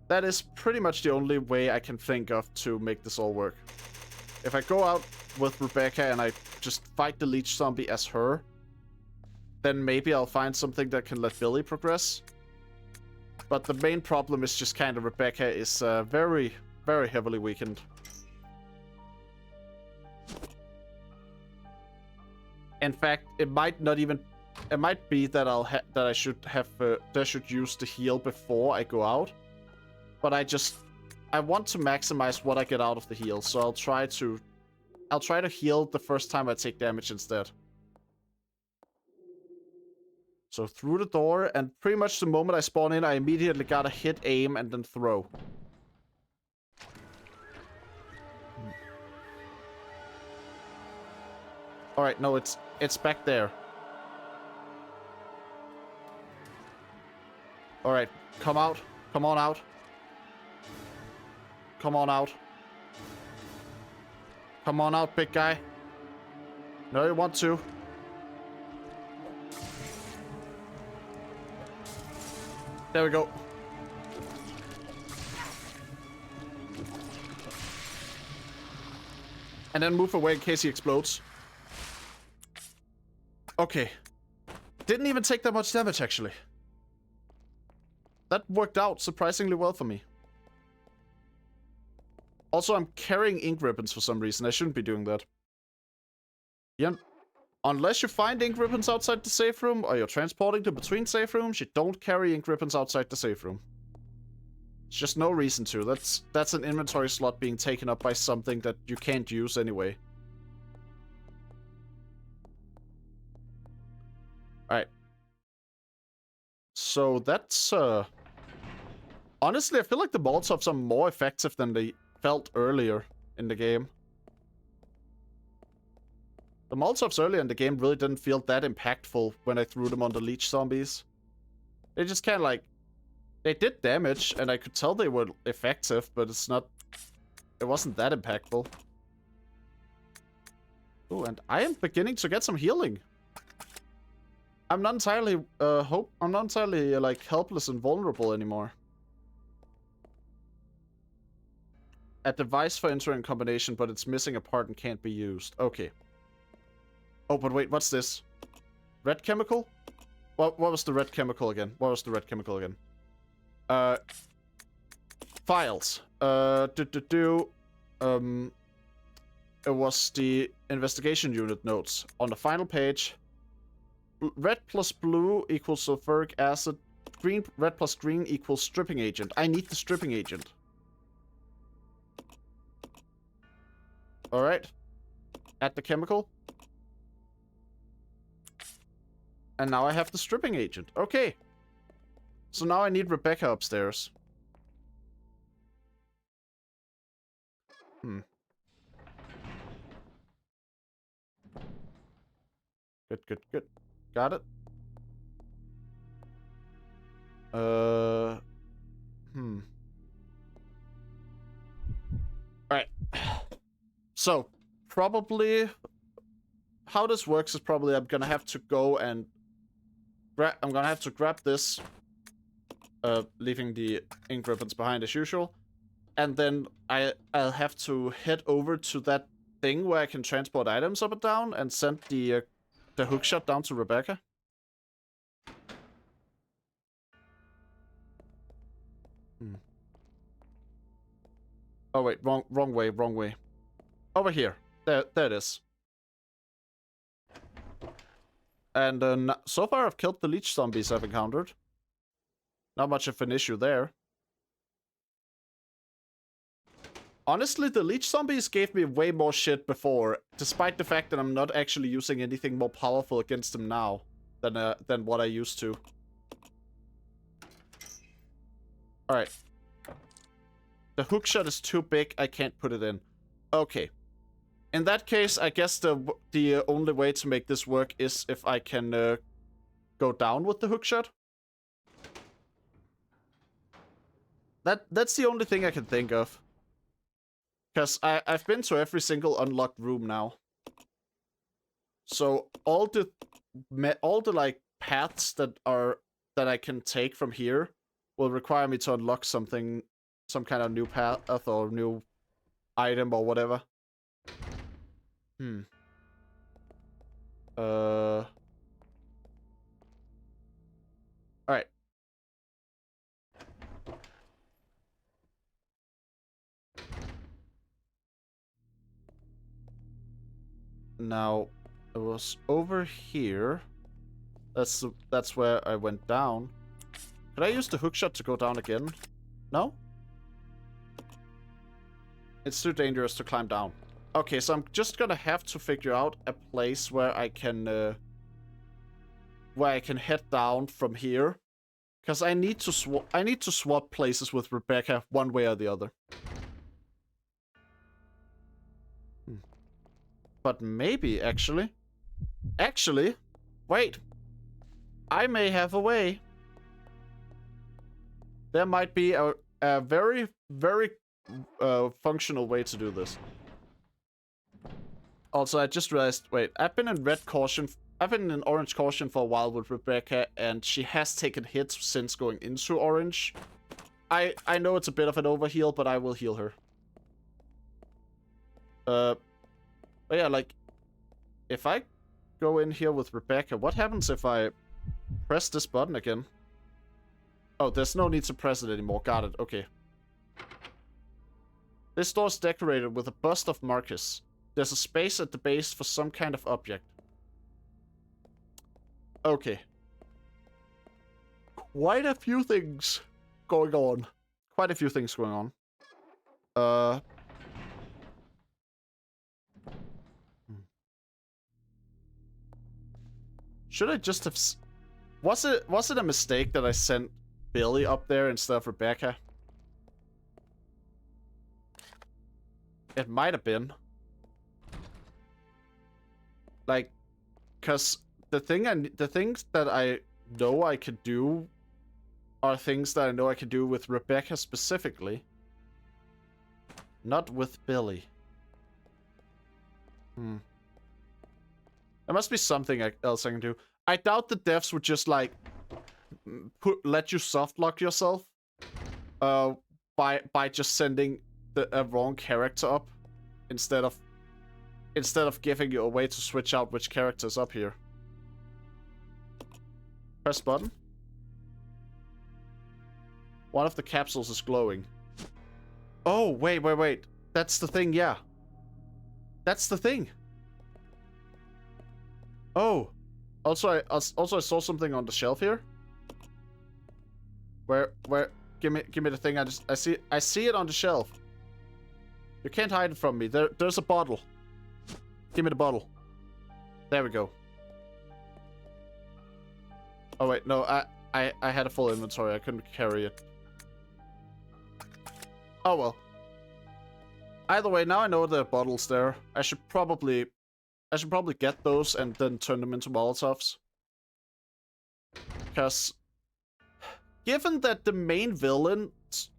That is pretty much the only way I can think of to make this all work. If I go out with Rebecca and I just fight the leech zombie as her, then maybe I'll find something that can let Billy progress. But the main problem is just kind of Rebecca is very, very heavily weakened. In fact, it might not even... It might be that I should use the heal before I go out. But I want to maximize what I get out of the heal, so I'll try to heal the first time I take damage instead. So through the door, and pretty much the moment I spawn in, I immediately gotta hit aim and then throw. Alright, no, it's back there. Alright, come out. Come on out. Come on out. Come on out, big guy. No, you want to. There we go. And then move away in case he explodes. Okay. Didn't even take that much damage, actually. That worked out surprisingly well for me. Also, I'm carrying ink ribbons for some reason. I shouldn't be doing that. Yeah. Unless you find ink ribbons outside the safe room, or you're transporting them between safe rooms, you don't carry ink ribbons outside the safe room. There's just no reason to. That's an inventory slot being taken up by something that you can't use anyway. Alright. So that's, honestly, I feel like the Molotovs are more effective than they felt earlier in the game. The Molotovs earlier in the game really didn't feel that impactful when I threw them on the leech zombies. They just kind of like... They did damage, and I could tell they were effective, but it wasn't that impactful. Oh, and I am beginning to get some healing. I'm not entirely, like, helpless and vulnerable anymore. A device for entering combination, but it's missing a part and can't be used. Okay. Oh, but wait, what's this? Red chemical? What was the red chemical again? What was the red chemical again? Files. It was the investigation unit notes. On the final page, red plus blue equals sulfuric acid. Red plus green equals stripping agent. I need the stripping agent. Alright. Add the chemical. And now I have the stripping agent. Okay. So now I need Rebecca upstairs. Good. Got it. So, probably... How this works is probably I'm gonna have to go and... I'm gonna have to grab this, leaving the ink ribbons behind as usual. And then I'll have to head over to that thing where I can transport items up and down and send the hookshot down to Rebecca. Oh wait, wrong way. Over here. There it is. And so far I've killed the leech zombies I've encountered. Not much of an issue there. Honestly, the leech zombies gave me way more shit before, despite the fact that I'm not actually using anything more powerful against them now than what I used to. Alright. The hookshot is too big, I can't put it in. Okay. In that case, I guess the only way to make this work is if I can go down with the hookshot. That's the only thing I can think of. Because I've been to every single unlocked room now. So all the like paths that I can take from here will require me to unlock something, some kind of new path or new item or whatever. Alright. Now, it was over here. That's where I went down. Could I use the hookshot to go down again? No? It's too dangerous to climb down. Okay, so I'm just gonna have to figure out a place where I can head down from here, because I need to swap places with Rebecca one way or the other. But maybe actually, wait, I may have a way. There might be a very functional way to do this. Also, I just realized, wait, I've been in orange caution for a while with Rebecca, and she has taken hits since going into orange. I know it's a bit of an overheal, but I will heal her. But yeah, like, if I go in here with Rebecca, what happens if I press this button again? Oh, there's no need to press it anymore. Got it. Okay. This door is decorated with a bust of Marcus. There's a space at the base for some kind of object. Okay. Quite a few things going on. Should I just have... Was it a mistake that I sent Billy up there instead of Rebecca? It might have been. Like, cause the things that I know I could do are things that I know I could do with Rebecca specifically. Not with Billy. There must be something else I can do. I doubt the devs would just like let you softlock yourself by just sending a wrong character up instead of giving you a way to switch out which character's up here. Press button. One of the capsules is glowing. Oh, wait. That's the thing, yeah. That's the thing. Oh. Also I saw something on the shelf here. Where give me the thing. I see it on the shelf. You can't hide it from me. There's a bottle. Give me the bottle. There we go. Oh wait, no, I had a full inventory. I couldn't carry it. Oh well. Either way, now I know the bottle's there. I should probably get those and then turn them into Molotovs. Because given that the main villain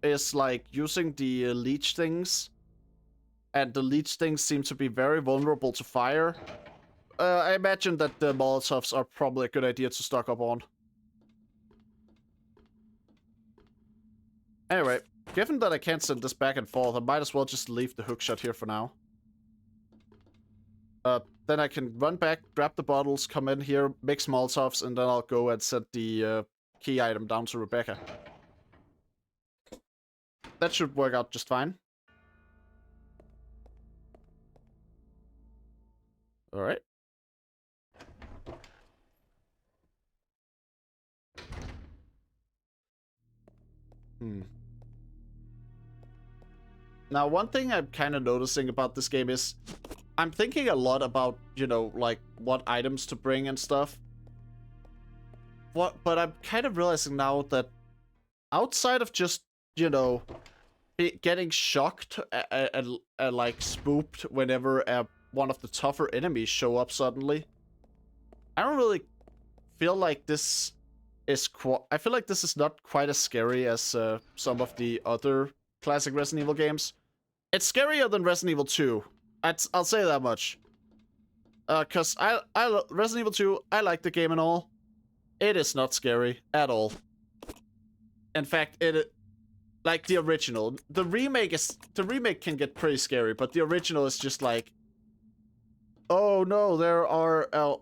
is like using the leech things and the leech things seem to be very vulnerable to fire. I imagine that the Molotovs are probably a good idea to stock up on. Anyway, given that I can't send this back and forth, I might as well just leave the hookshot here for now. Then I can run back, grab the bottles, come in here, mix Molotovs, and then I'll go and set the key item down to Rebecca. That should work out just fine. Alright. Now, one thing I'm kind of noticing about this game is I'm thinking a lot about, you know, like, what items to bring and stuff. But I'm kind of realizing now that outside of just, you know, getting shocked and like, spooked whenever one of the tougher enemies show up suddenly, I don't really feel like this is I feel like this is not quite as scary as some of the other classic Resident Evil games. It's scarier than Resident Evil 2. I'll say that much. Cause Resident Evil 2, I like the game and all. It is not scary at all. In fact, like the original. The remake can get pretty scary, but the original is just like, oh no,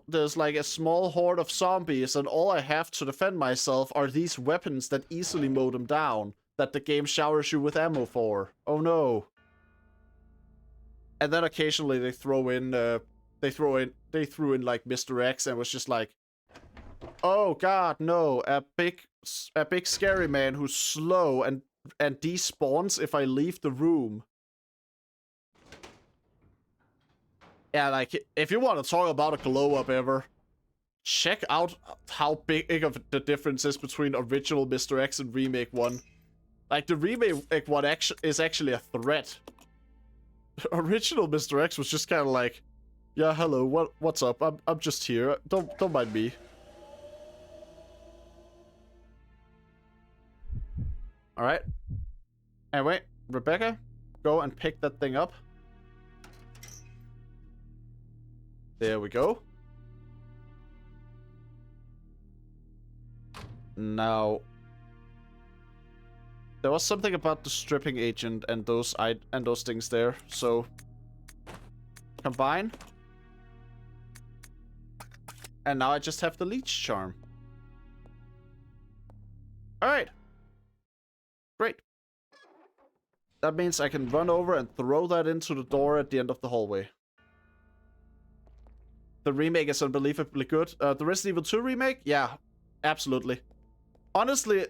there's like a small horde of zombies, and all I have to defend myself are these weapons that easily mow them down, that the game showers you with ammo for. Oh no. And then occasionally they threw in like Mr. X, and was just like, oh god, no, a big scary man who's slow and despawns if I leave the room. Yeah, like, if you want to talk about a glow-up ever, check out how big of the difference is between original Mr. X and Remake 1. Like, the Remake 1 is actually a threat. Original Mr. X was just kind of like, yeah, hello, what's up? I'm just here. Don't mind me. All right. Anyway, Rebecca, go and pick that thing up. There we go. Now, there was something about the stripping agent and those things there. So, combine. And now I just have the leech charm. All right. Great. That means I can run over and throw that into the door at the end of the hallway. The remake is unbelievably good. The Resident Evil 2 remake? Yeah, absolutely. Honestly,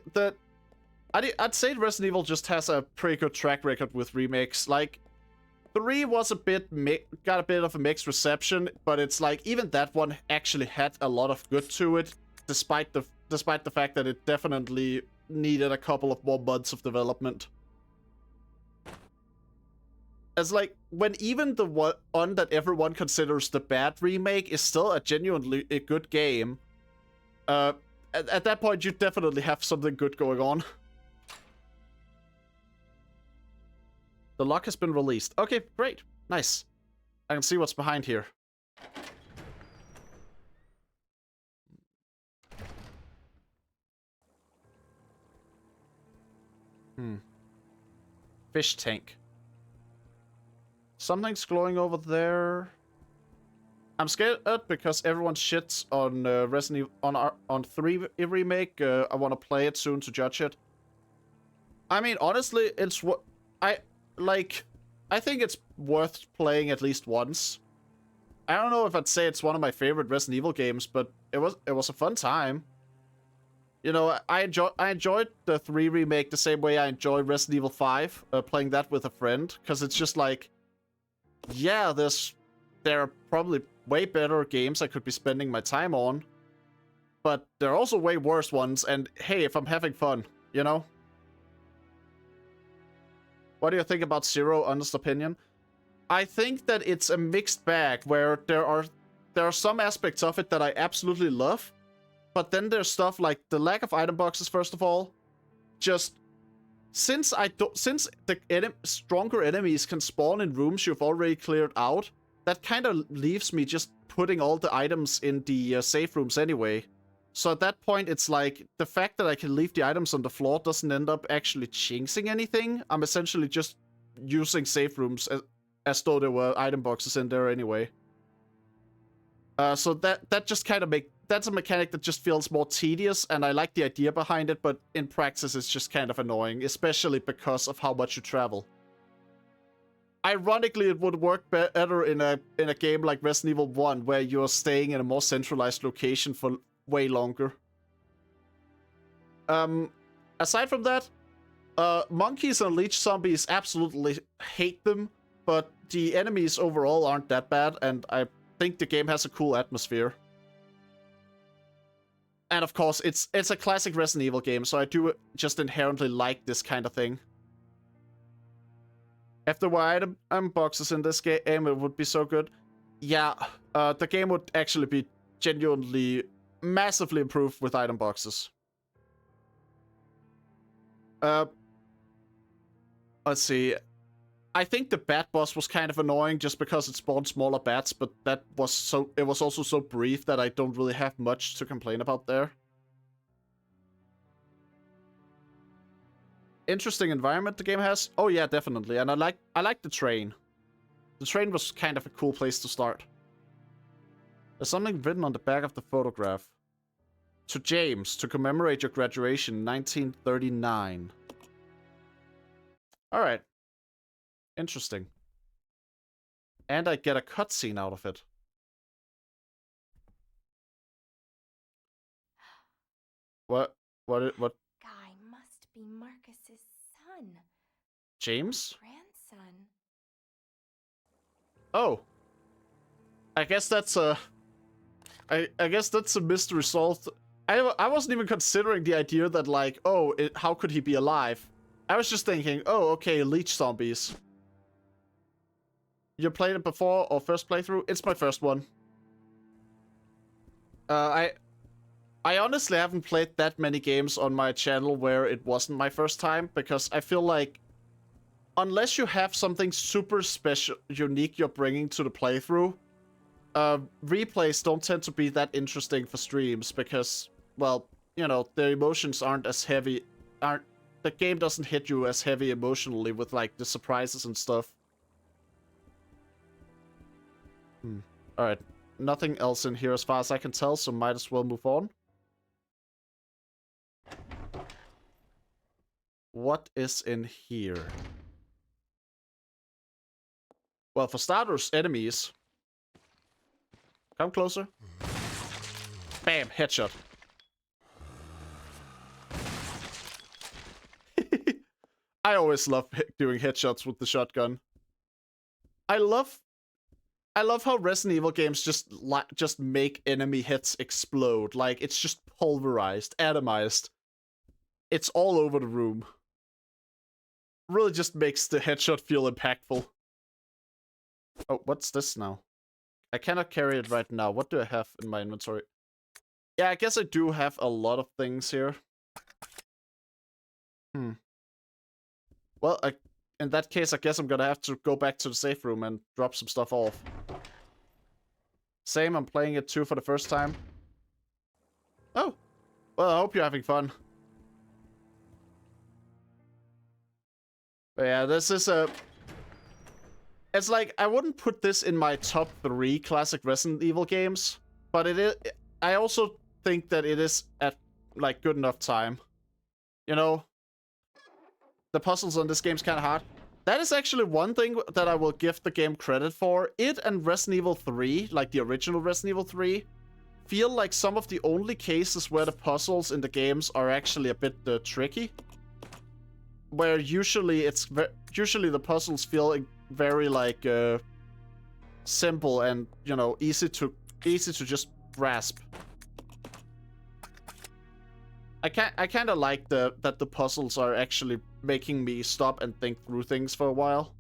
I'd say Resident Evil just has a pretty good track record with remakes. Like, 3 was got a bit of a mixed reception, but it's like, even that one actually had a lot of good to it, despite the fact that it definitely needed a couple of more months of development. It's like, when even the one that everyone considers the bad remake is still a genuinely good game, at that point you definitely have something good going on. The lock has been released. Okay, great. Nice. I can see what's behind here. Fish tank. Something's glowing over there. I'm scared because everyone shits on Resident Evil on 3 remake. I want to play it soon to judge it. I mean, honestly, it's what I think it's worth playing at least once. I don't know if I'd say it's one of my favorite Resident Evil games, but it was a fun time. You know, I enjoyed the 3 remake the same way I enjoyed Resident Evil 5, playing that with a friend, because it's just like, yeah, there are probably way better games I could be spending my time on, but there are also way worse ones, and hey, if I'm having fun, you know? What do you think about Zero, honest opinion? I think that it's a mixed bag, where there are some aspects of it that I absolutely love, but then there's stuff like the lack of item boxes, first of all, just since the stronger enemies can spawn in rooms you've already cleared out, that kind of leaves me just putting all the items in the safe rooms anyway. So at that point, it's like, the fact that I can leave the items on the floor doesn't end up actually jinxing anything. I'm essentially just using safe rooms as though there were item boxes in there anyway. So that just kind of that's a mechanic that just feels more tedious, and I like the idea behind it, but in practice it's just kind of annoying, especially because of how much you travel. Ironically, it would work better in a game like Resident Evil 1, where you're staying in a more centralized location for way longer. Aside from that, monkeys and leech zombies, absolutely hate them, but the enemies overall aren't that bad, and I think the game has a cool atmosphere. And of course, it's a classic Resident Evil game, so I do just inherently like this kind of thing. If there were item boxes in this game, it would be so good. Yeah, the game would actually be genuinely massively improved with item boxes. Let's see. I think the bat boss was kind of annoying just because it spawned smaller bats, but it was also so brief that I don't really have much to complain about there. Interesting environment the game has. Oh yeah, definitely. And I like the train. The train was kind of a cool place to start. There's something written on the back of the photograph. To James, to commemorate your graduation, 1939. Alright. Interesting. And I get a cutscene out of it. What?
Guy must be Marcus's son.
James?
Grandson.
Oh. I guess that's a... I guess that's a mystery solved. I wasn't even considering the idea that, like, oh, how could he be alive? I was just thinking, oh, okay, leech zombies. You played it before or first playthrough? It's my first one. I honestly haven't played that many games on my channel where it wasn't my first time, because I feel like unless you have something super special, unique you're bringing to the playthrough, replays don't tend to be that interesting for streams because, well, you know, the emotions aren't as heavy, the game doesn't hit you as heavy emotionally with, like, the surprises and stuff. Alright, nothing else in here as far as I can tell, so might as well move on. What is in here? Well, for starters, enemies. Come closer. Bam, headshot. I always love doing headshots with the shotgun. I love how Resident Evil games just make enemy hits explode. Like, it's just pulverized, atomized. It's all over the room. Really just makes the headshot feel impactful. Oh, what's this now? I cannot carry it right now. What do I have in my inventory? Yeah, I guess I do have a lot of things here. Well, in that case, I guess I'm gonna have to go back to the safe room and drop some stuff off. Same, I'm playing it too for the first time. Oh, well, I hope you're having fun. But yeah, this is a... It's like, I wouldn't put this in my top 3 classic Resident Evil games, but it is... I also think that it is at, like, good enough time. You know? The puzzles on this game's kind of hard. That is actually one thing that I will give the game credit for. It and Resident Evil 3, like the original Resident Evil 3, feel like some of the only cases where the puzzles in the games are actually a bit tricky. Where usually the puzzles feel very, like, simple and, you know, easy to just grasp. I kind of like that the puzzles are actually making me stop and think through things for a while.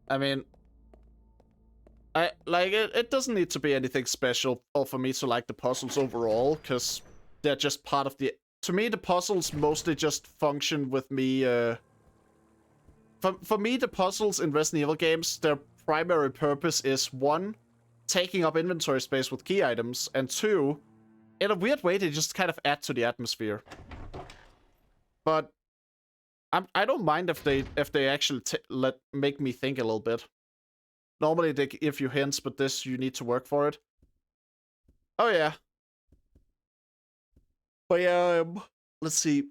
I mean, like, it doesn't need to be anything special or for me to like the puzzles overall, because they're just part of the... To me, the puzzles mostly just function with me, For me, the puzzles in Resident Evil games, their primary purpose is, one, taking up inventory space with key items, and two, in a weird way, they just kind of add to the atmosphere. But I don't mind if they actually make me think a little bit. Normally they give you hints, but this you need to work for it. Oh yeah. But yeah, let's see.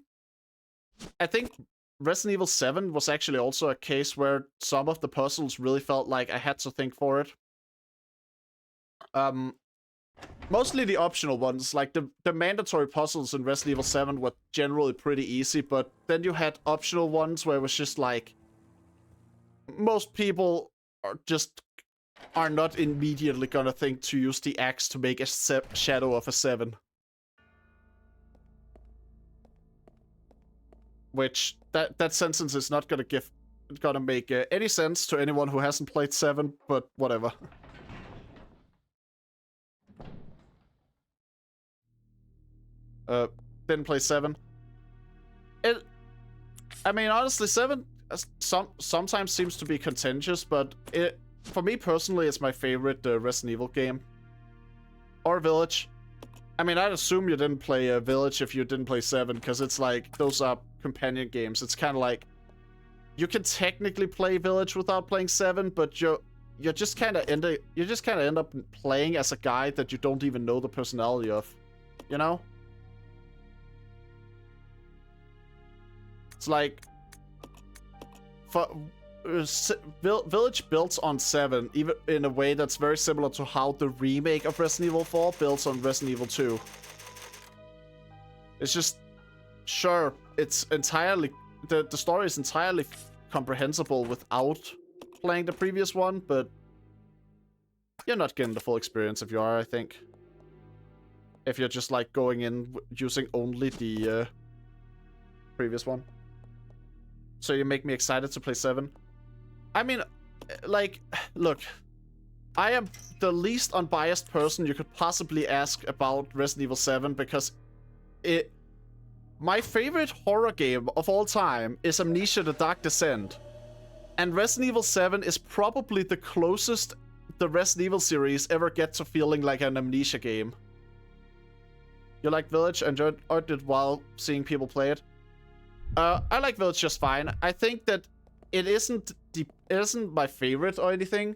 I think Resident Evil 7 was actually also a case where some of the puzzles really felt like I had to think for it. Mostly the optional ones, like the mandatory puzzles in Resident Evil 7 were generally pretty easy, but then you had optional ones where it was just like... Most people are not immediately gonna think to use the axe to make a shadow of a 7. Which, that sentence is not gonna make any sense to anyone who hasn't played 7, but whatever. Didn't play 7. I mean, honestly, 7 sometimes seems to be contentious, but for me personally, it's my favorite Resident Evil game. Or Village. I mean, I'd assume you didn't play Village if you didn't play 7, because it's like, those are companion games. It's kind of like, you can technically play Village without playing 7, but you just kind of end up playing as a guy that you don't even know the personality of, you know? It's like, Village builds on 7, even in a way that's very similar to how the remake of Resident Evil 4 builds on Resident Evil 2. It's just, sure, it's entirely, the story is entirely comprehensible without playing the previous one, but you're not getting the full experience if you are, I think. If you're just like going in using only the previous one. So you make me excited to play 7. I mean, like, look, I am the least unbiased person you could possibly ask about Resident Evil 7 because my favorite horror game of all time is Amnesia: The Dark Descent. And Resident Evil 7 is probably the closest the Resident Evil series ever gets to feeling like an Amnesia game. You like Village? Enjoyed it while seeing people play it? I like Village just fine. I think that it isn't my favorite or anything.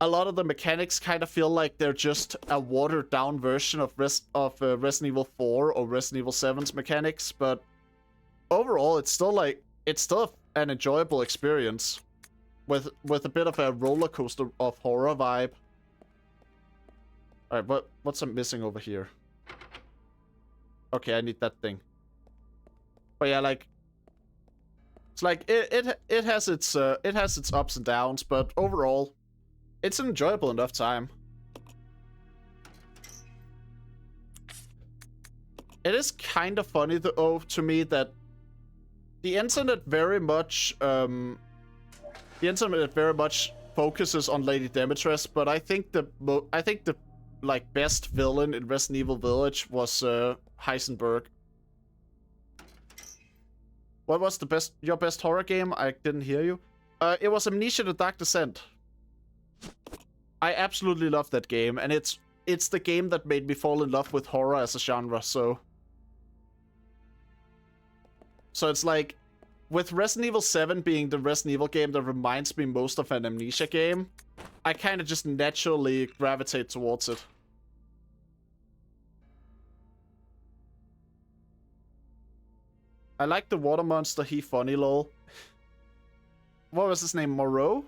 A lot of the mechanics kind of feel like they're just a watered down version of Resident Evil 4 or Resident Evil 7's mechanics, but overall it's still an enjoyable experience with a bit of a roller coaster of horror vibe. All right, what's I'm missing over here? Okay, I need that thing. But yeah, like, it's like it has its ups and downs, but overall, it's an enjoyable enough time. It is kind of funny though to me that the internet very much focuses on Lady Demetress, but I think the like best villain in Resident Evil Village was Heisenberg. What was your best horror game? I didn't hear you. It was Amnesia: The Dark Descent. I absolutely love that game, and it's the game that made me fall in love with horror as a genre, so it's like, with Resident Evil 7 being the Resident Evil game that reminds me most of an Amnesia game, I kind of just naturally gravitate towards it. I like the water monster, he funny lol. What was his name, Moreau?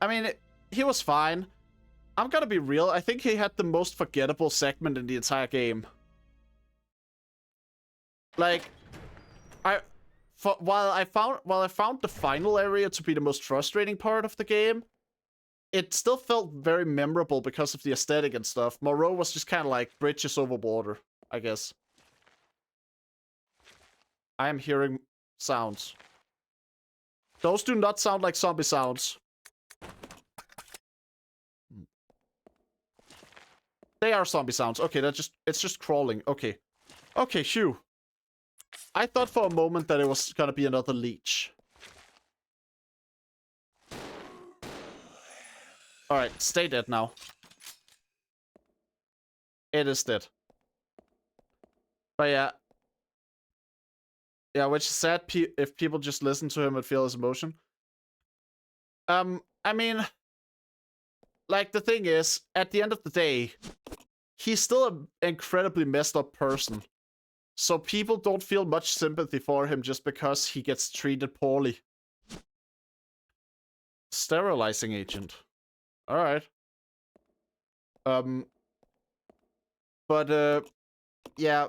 I mean, he was fine. I'm gonna be real, I think he had the most forgettable segment in the entire game. Like, while I found the final area to be the most frustrating part of the game, it still felt very memorable because of the aesthetic and stuff. Moreau was just kind of like bridges over water, I guess. I am hearing sounds. Those do not sound like zombie sounds. They are zombie sounds. Okay, it's just crawling. Okay. Okay, phew. I thought for a moment that it was gonna be another leech. Alright, stay dead now. It is dead. But yeah. Yeah, which is sad if people just listen to him and feel his emotion. I mean, like, the thing is, at the end of the day, he's still an incredibly messed up person. So people don't feel much sympathy for him just because he gets treated poorly. Sterilizing agent. Alright. But, yeah.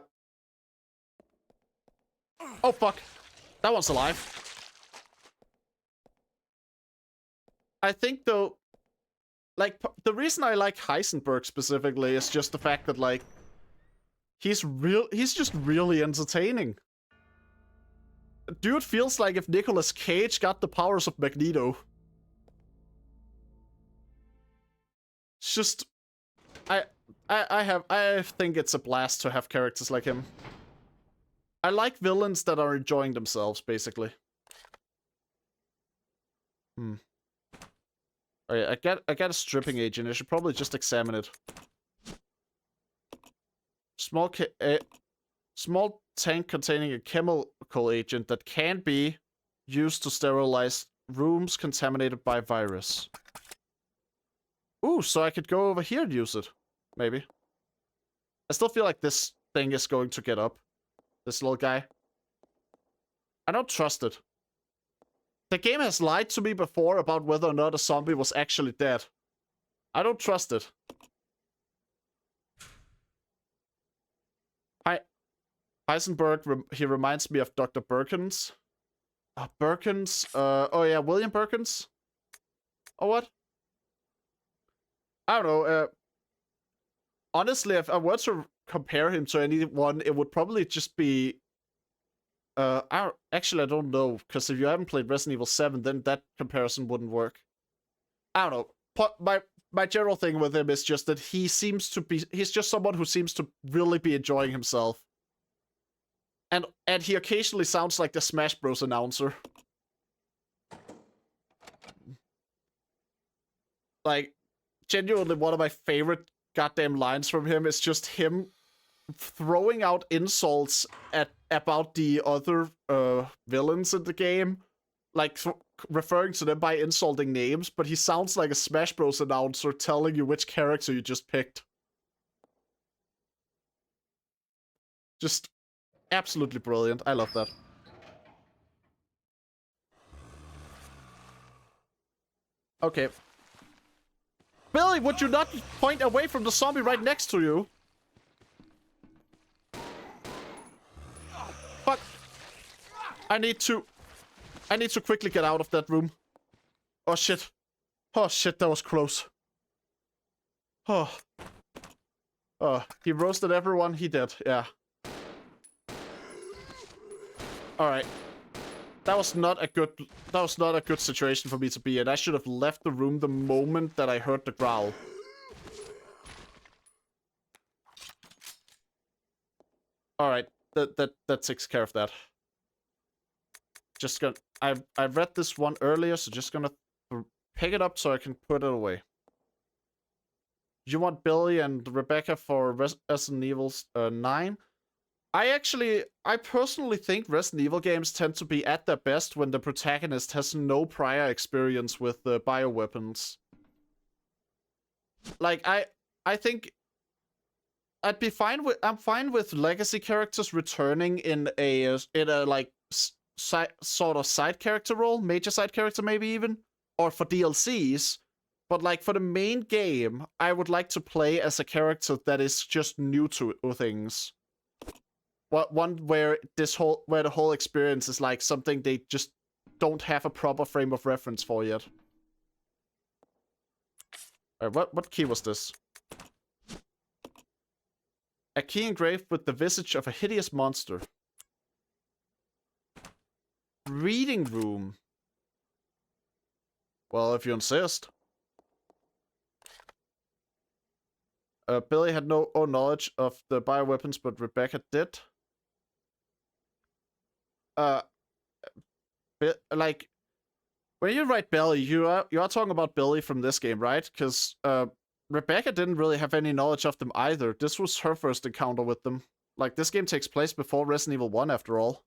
Oh, fuck. That one's alive. I think, though, like, the reason I like Heisenberg specifically is just the fact that, like, he's just really entertaining. Dude feels like if Nicolas Cage got the powers of Magneto. It's just, I think it's a blast to have characters like him. I like villains that are enjoying themselves, basically. Alright, I got a stripping agent. I should probably just examine it. Small tank containing a chemical agent that can be used to sterilize rooms contaminated by virus. Ooh, so I could go over here and use it. Maybe. I still feel like this thing is going to get up. This little guy. I don't trust it. The game has lied to me before about whether or not a zombie was actually dead. I don't trust it. Heisenberg, he reminds me of Dr. Birkins. Birkins? Oh yeah, William Birkins? Or what? I don't know. Honestly, if I were to compare him to anyone, it would probably just be... actually, I don't know, because if you haven't played Resident Evil 7, then that comparison wouldn't work. I don't know. My general thing with him is just that he seems to be... He's just someone who seems to really be enjoying himself. And he occasionally sounds like the Smash Bros. Announcer. Like, genuinely one of my favorite goddamn lines from him is just him throwing out insults about the other villains in the game. Like, referring to them by insulting names, but he sounds like a Smash Bros. Announcer telling you which character you just picked. Just... absolutely brilliant. I love that. Okay. Billy, would you not point away from the zombie right next to you? Fuck. I need to quickly get out of that room. Oh shit. Oh shit, that was close. Oh. Oh, he roasted everyone. He did, yeah. Alright. That was not a good situation for me to be in. I should have left the room the moment that I heard the growl. Alright, that takes care of that. Just gonna... I read this one earlier, so just gonna pick it up so I can put it away. You want Billy and Rebecca for Resident Evil 9? I personally think Resident Evil games tend to be at their best when the protagonist has no prior experience with bioweapons. Like, I think I'm fine with legacy characters returning in a like sort of side character role, major side character maybe even, or for DLCs. But like for the main game, I would like to play as a character that is just new to things. One where the whole experience is like something they just don't have a proper frame of reference for yet. What key was this? A key engraved with the visage of a hideous monster. Reading room. Well, if you insist. Billy had no knowledge of the bioweapons, but Rebecca did. Like, when you write Billy, you are talking about Billy from this game, right? Because Rebecca didn't really have any knowledge of them either. This was her first encounter with them. Like, this game takes place before Resident Evil 1, after all.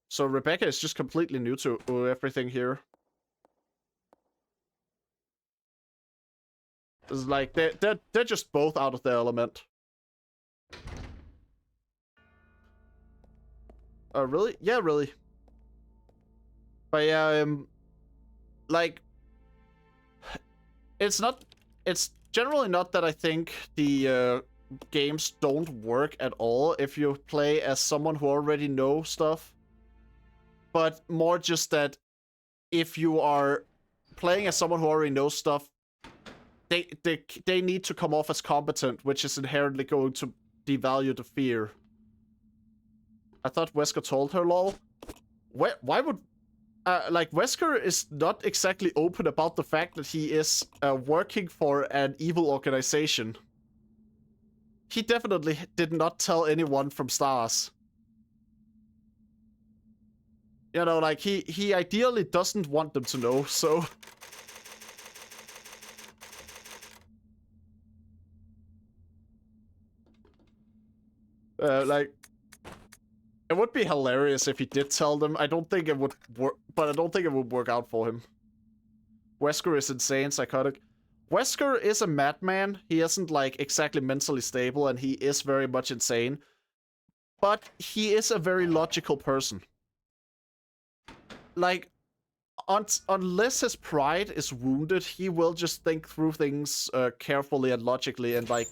So Rebecca is just completely new to everything here. It's like, they're just both out of their element. Really? Yeah, really. But yeah, like, it's generally not that I think the games don't work at all if you play as someone who already knows stuff. But more just that if you are playing as someone who already knows stuff, they need to come off as competent, which is inherently going to devalue the fear. I thought Wesker told her, lol. Why would... like, Wesker is not exactly open about the fact that he is working for an evil organization. He definitely did not tell anyone from STARS. You know, like, he ideally doesn't want them to know, so... like... It would be hilarious if he did tell them. I don't think it would work, but I don't think it would work out for him. Wesker is insane, psychotic. Wesker is a madman. He isn't, like, exactly mentally stable, and he is very much insane. But he is a very logical person. Like, unless his pride is wounded, he will just think through things carefully and logically, and, like,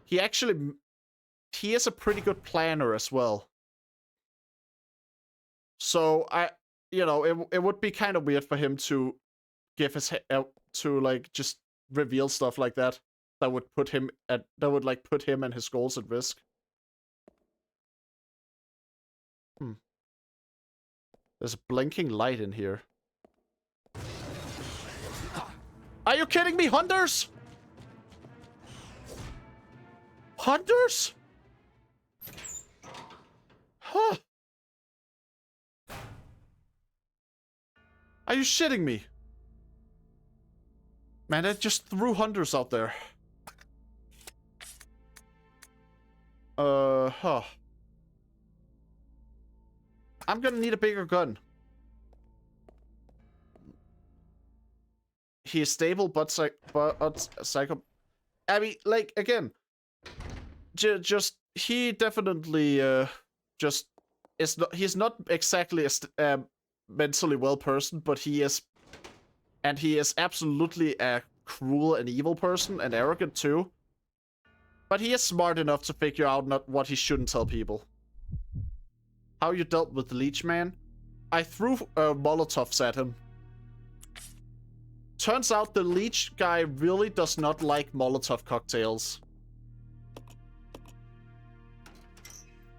he is a pretty good planner as well. So, you know, it would be kind of weird for him to give his to, like, just reveal stuff like that. That would put him put him and his goals at risk. There's a blinking light in here. Are you kidding me, hunters? Hunters? Huh. Are you shitting me? Man, I just threw hunters out there. Huh. I'm gonna need a bigger gun. He is stable, but psycho. I mean, like, again, he definitely just is not. He's not exactly a mentally well person, but he is absolutely a cruel and evil person, and arrogant too. But he is smart enough to figure out what he shouldn't tell people. How you dealt with the Leech Man? I threw Molotovs at him. Turns out the Leech guy really does not like Molotov cocktails.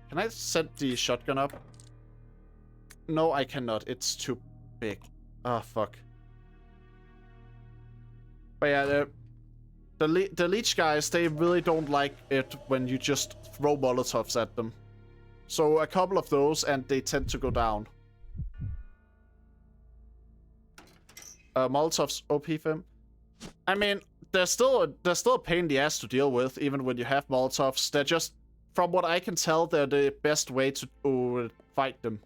Can I set the shotgun up? No, I cannot. It's too big. Ah, fuck. But yeah, the Leech guys, they really don't like it when you just throw Molotovs at them. So a couple of those, and they tend to go down. Molotovs OP for him. I mean, they're still a pain in the ass to deal with, even when you have Molotovs. They're just, from what I can tell, they're the best way to fight them.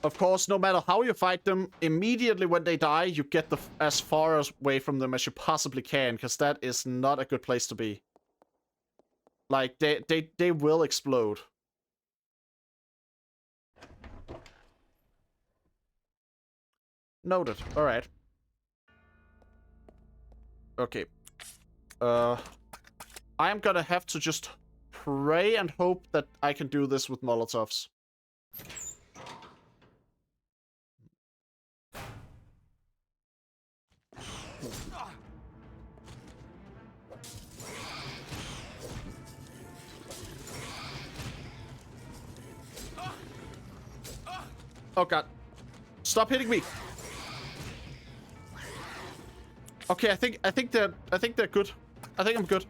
Of course, no matter how you fight them, immediately when they die, you get as far away from them as you possibly can, because that is not a good place to be. Like, they will explode. Noted. Alright. Okay. I'm gonna have to just pray and hope that I can do this with Molotovs. Oh god. Stop hitting me. Okay, I think they're good. I think I'm good.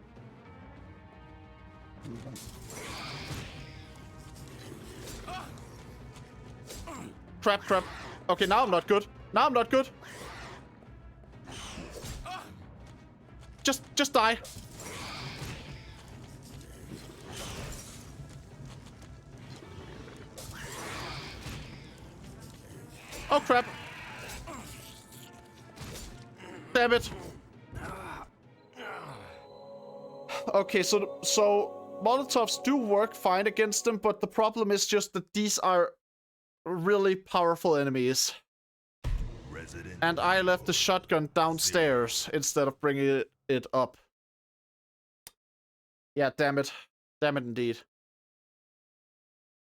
Crap, crap. Okay, now I'm not good. Now I'm not good. Just die. Oh crap. Damn it. Okay, so Molotovs do work fine against them, but the problem is just that these are really powerful enemies. And I left the shotgun downstairs instead of bringing it up. Yeah, damn it. Damn it indeed.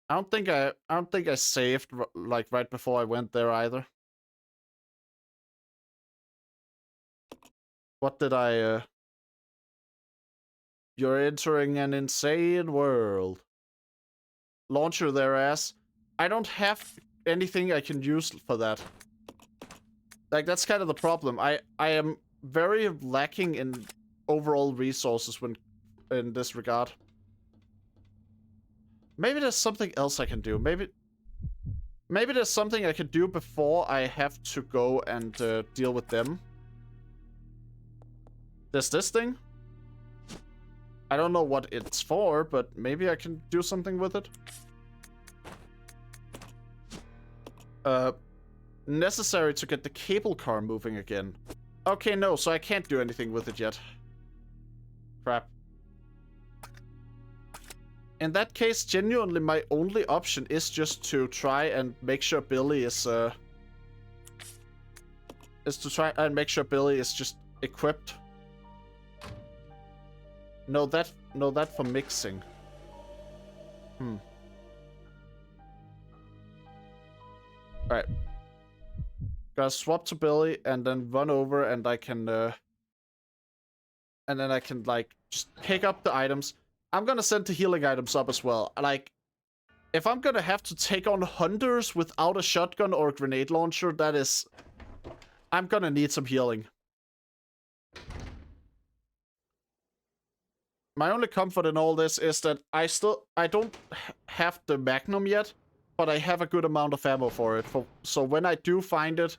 I don't think I saved like right before I went there either. What did I You're entering an insane world. Launcher their ass. I don't have anything I can use for that. Like, that's kind of the problem. I am very lacking in overall resources when in this regard. Maybe there's something else I can do. Maybe there's something I can do before I have to go and deal with them. There's this thing. I don't know what it's for, but maybe I can do something with it. Necessary to get the cable car moving again. Okay, no, so I can't do anything with it yet. Crap. In that case, genuinely my only option is just to try and make sure Billy is just equipped. No, that for mixing. Alright. Gotta swap to Billy and then run over and I can and then I can like just pick up the items. I'm gonna send the healing items up as well. Like, if I'm gonna have to take on hunters without a shotgun or a grenade launcher, I'm gonna need some healing. My only comfort in all this is that I don't have the Magnum yet, but I have a good amount of ammo for it. So when I do find it,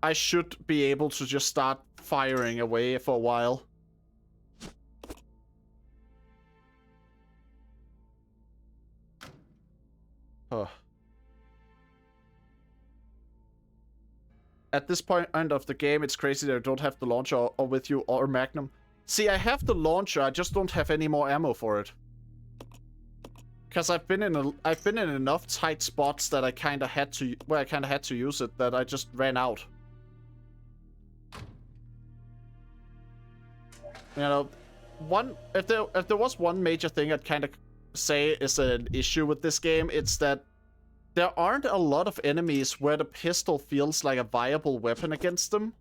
I should be able to just start firing away for a while. At this point of the game, it's crazy that I don't have the launcher or with you or Magnum. See, I have the launcher, I just don't have any more ammo for it. Because I've been in enough tight spots that I kind of had to use it, that I just ran out. You know, if there was one major thing I'd kind of say is an issue with this game, it's that there aren't a lot of enemies where the pistol feels like a viable weapon against them.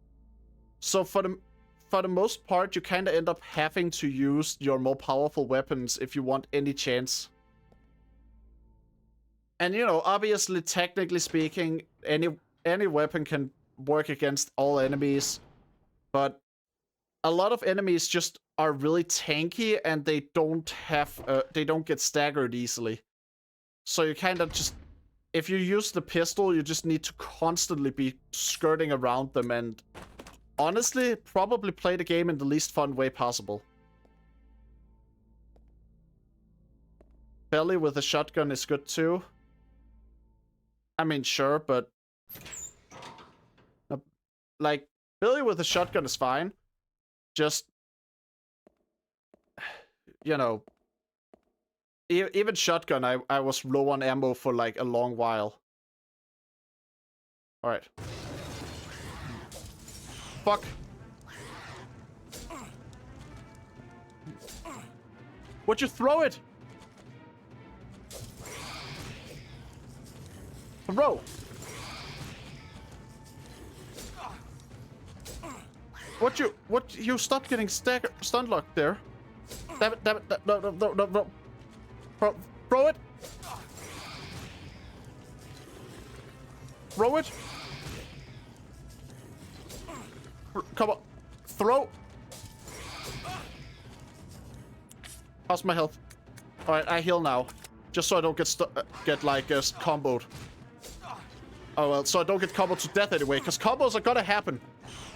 So for the most part, you kind of end up having to use your more powerful weapons if you want any chance. And you know, obviously, technically speaking, any weapon can work against all enemies, but a lot of enemies just are really tanky and they don't get staggered easily. So you kind of just, if you use the pistol, you just need to constantly be skirting around them and honestly, probably play the game in the least fun way possible. Belly with a shotgun is good too. I mean, sure, but like, Billy with a shotgun is fine. Just, you know, even shotgun, I was low on ammo for like a long while. Alright. Fuck. Would you throw it? Throw. What you stop getting stun locked there. Damn it, no. Throw it. Throw it. Come on. throw. How's my health? All right, I heal now, just so I don't get like comboed. Oh well, so I don't get comboed to death anyway, because combos are gonna happen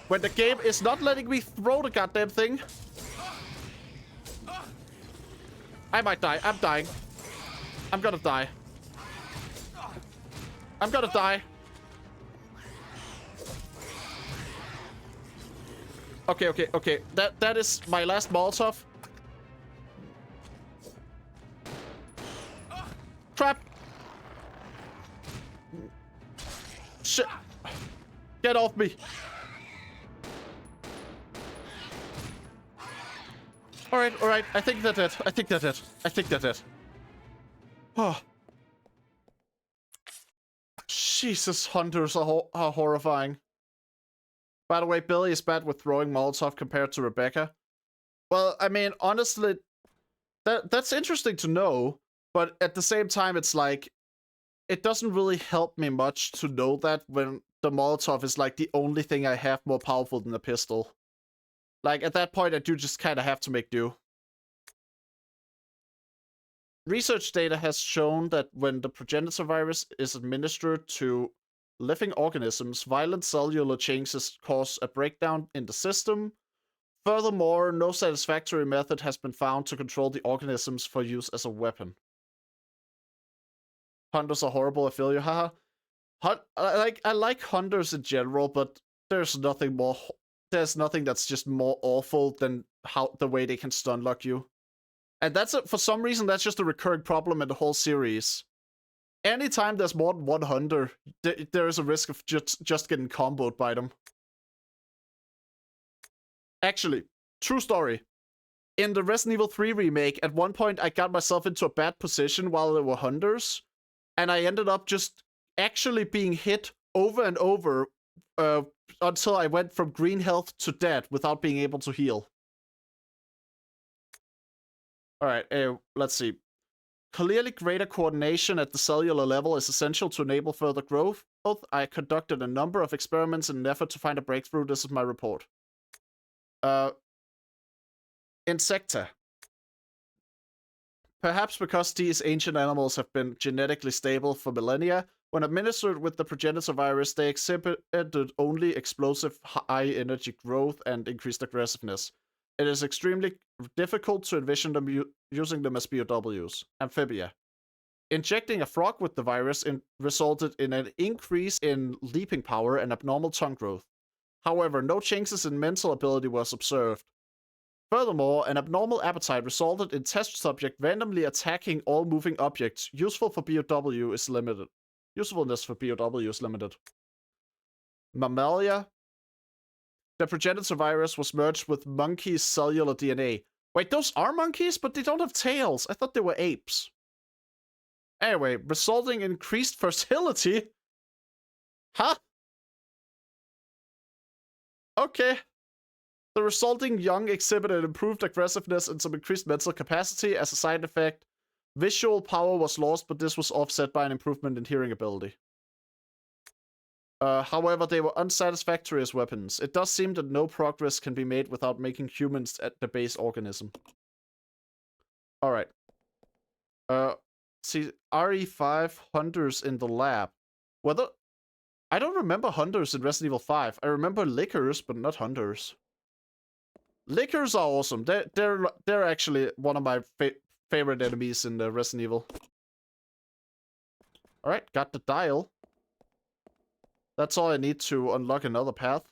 when the game is not letting me throw the goddamn thing. I might die. I'm dying. I'm gonna die. I'm gonna die. Okay, okay, okay. That is my last Molotov. Crap. Shit. Get off me. Alright, alright. I think that's it. I think that's it. I think that's it. Oh. Jesus, hunters are horrifying. By the way, Billy is bad with throwing Molotov compared to Rebecca. Well, I mean, honestly, that's interesting to know, but at the same time, it's like, it doesn't really help me much to know that when the Molotov is like the only thing I have more powerful than a pistol. Like, at that point, I do just kind of have to make do. Research data has shown that when the progenitor virus is administered to living organisms, violent cellular changes cause a breakdown in the system. Furthermore, no satisfactory method has been found to control the organisms for use as a weapon. Hunters are horrible, I feel you, haha. I like hunters in general, but there's nothing that's just more awful than the way they can stun lock you. And for some reason, that's just a recurring problem in the whole series. Anytime there's more than one hunter, there is a risk of just getting comboed by them. Actually, true story. In the Resident Evil 3 remake, at one point I got myself into a bad position while there were hunters, and I ended up just actually being hit over and over until I went from green health to dead without being able to heal. Alright, let's see. Clearly greater coordination at the cellular level is essential to enable further growth. I conducted a number of experiments in an effort to find a breakthrough. This is my report. Insecta. Perhaps because these ancient animals have been genetically stable for millennia, when administered with the progenitor virus, they exhibited only explosive high-energy growth and increased aggressiveness. It is extremely difficult to envision them using them as POWs. Amphibia. Injecting a frog with the virus resulted in an increase in leaping power and abnormal tongue growth. However, no changes in mental ability was observed. Furthermore, an abnormal appetite resulted in test subject randomly attacking all moving objects. Usefulness for POW is limited. Mammalia. The progenitor virus was merged with monkeys' cellular DNA. Wait, those are monkeys, but they don't have tails. I thought they were apes. Anyway, resulting in increased fertility? Huh? Okay. The resulting young exhibited improved aggressiveness and some increased mental capacity. As a side effect, visual power was lost, but this was offset by an improvement in hearing ability. However, they were unsatisfactory as weapons. It does seem that no progress can be made without making humans at the base organism. Alright. See, RE5 hunters in the lab. I don't remember hunters in Resident Evil 5. I remember lickers, but not hunters. Lickers are awesome. They're actually one of my favorite enemies in the Resident Evil. Alright, got the dial. That's all I need to unlock another path.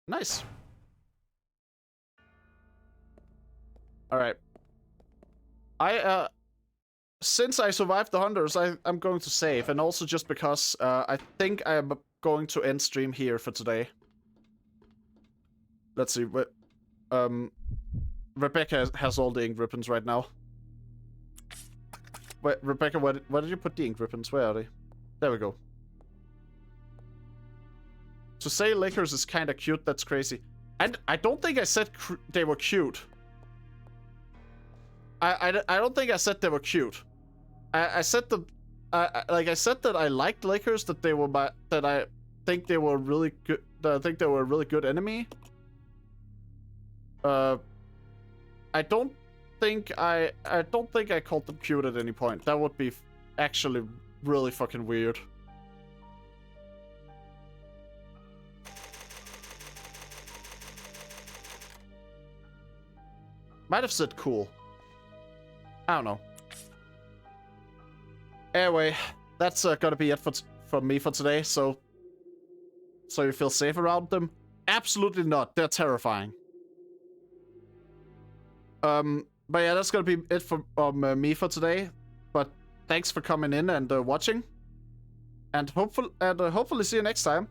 Nice. Alright. Since I survived the hunters, I'm going to save, and also just because I think I'm going to end stream here for today. Let's see, Rebecca has all the ink ribbons right now. Wait, Rebecca, where did you put the ink ribbons? Where are they? There we go. To say lickers is kind of cute, that's crazy. And I don't think I said they were cute. I don't think I said they were cute. I said like I said that I liked Lakers, that they were that I think they were really good. That I think they were a really good enemy. I don't think I called them cute at any point. That would be actually really fucking weird. Might have said cool. I don't know. Anyway, that's gonna be it for me for today. So you feel safe around them? Absolutely not. They're terrifying. But yeah, that's gonna be it from me for today. But thanks for coming in and watching, and hopefully see you next time.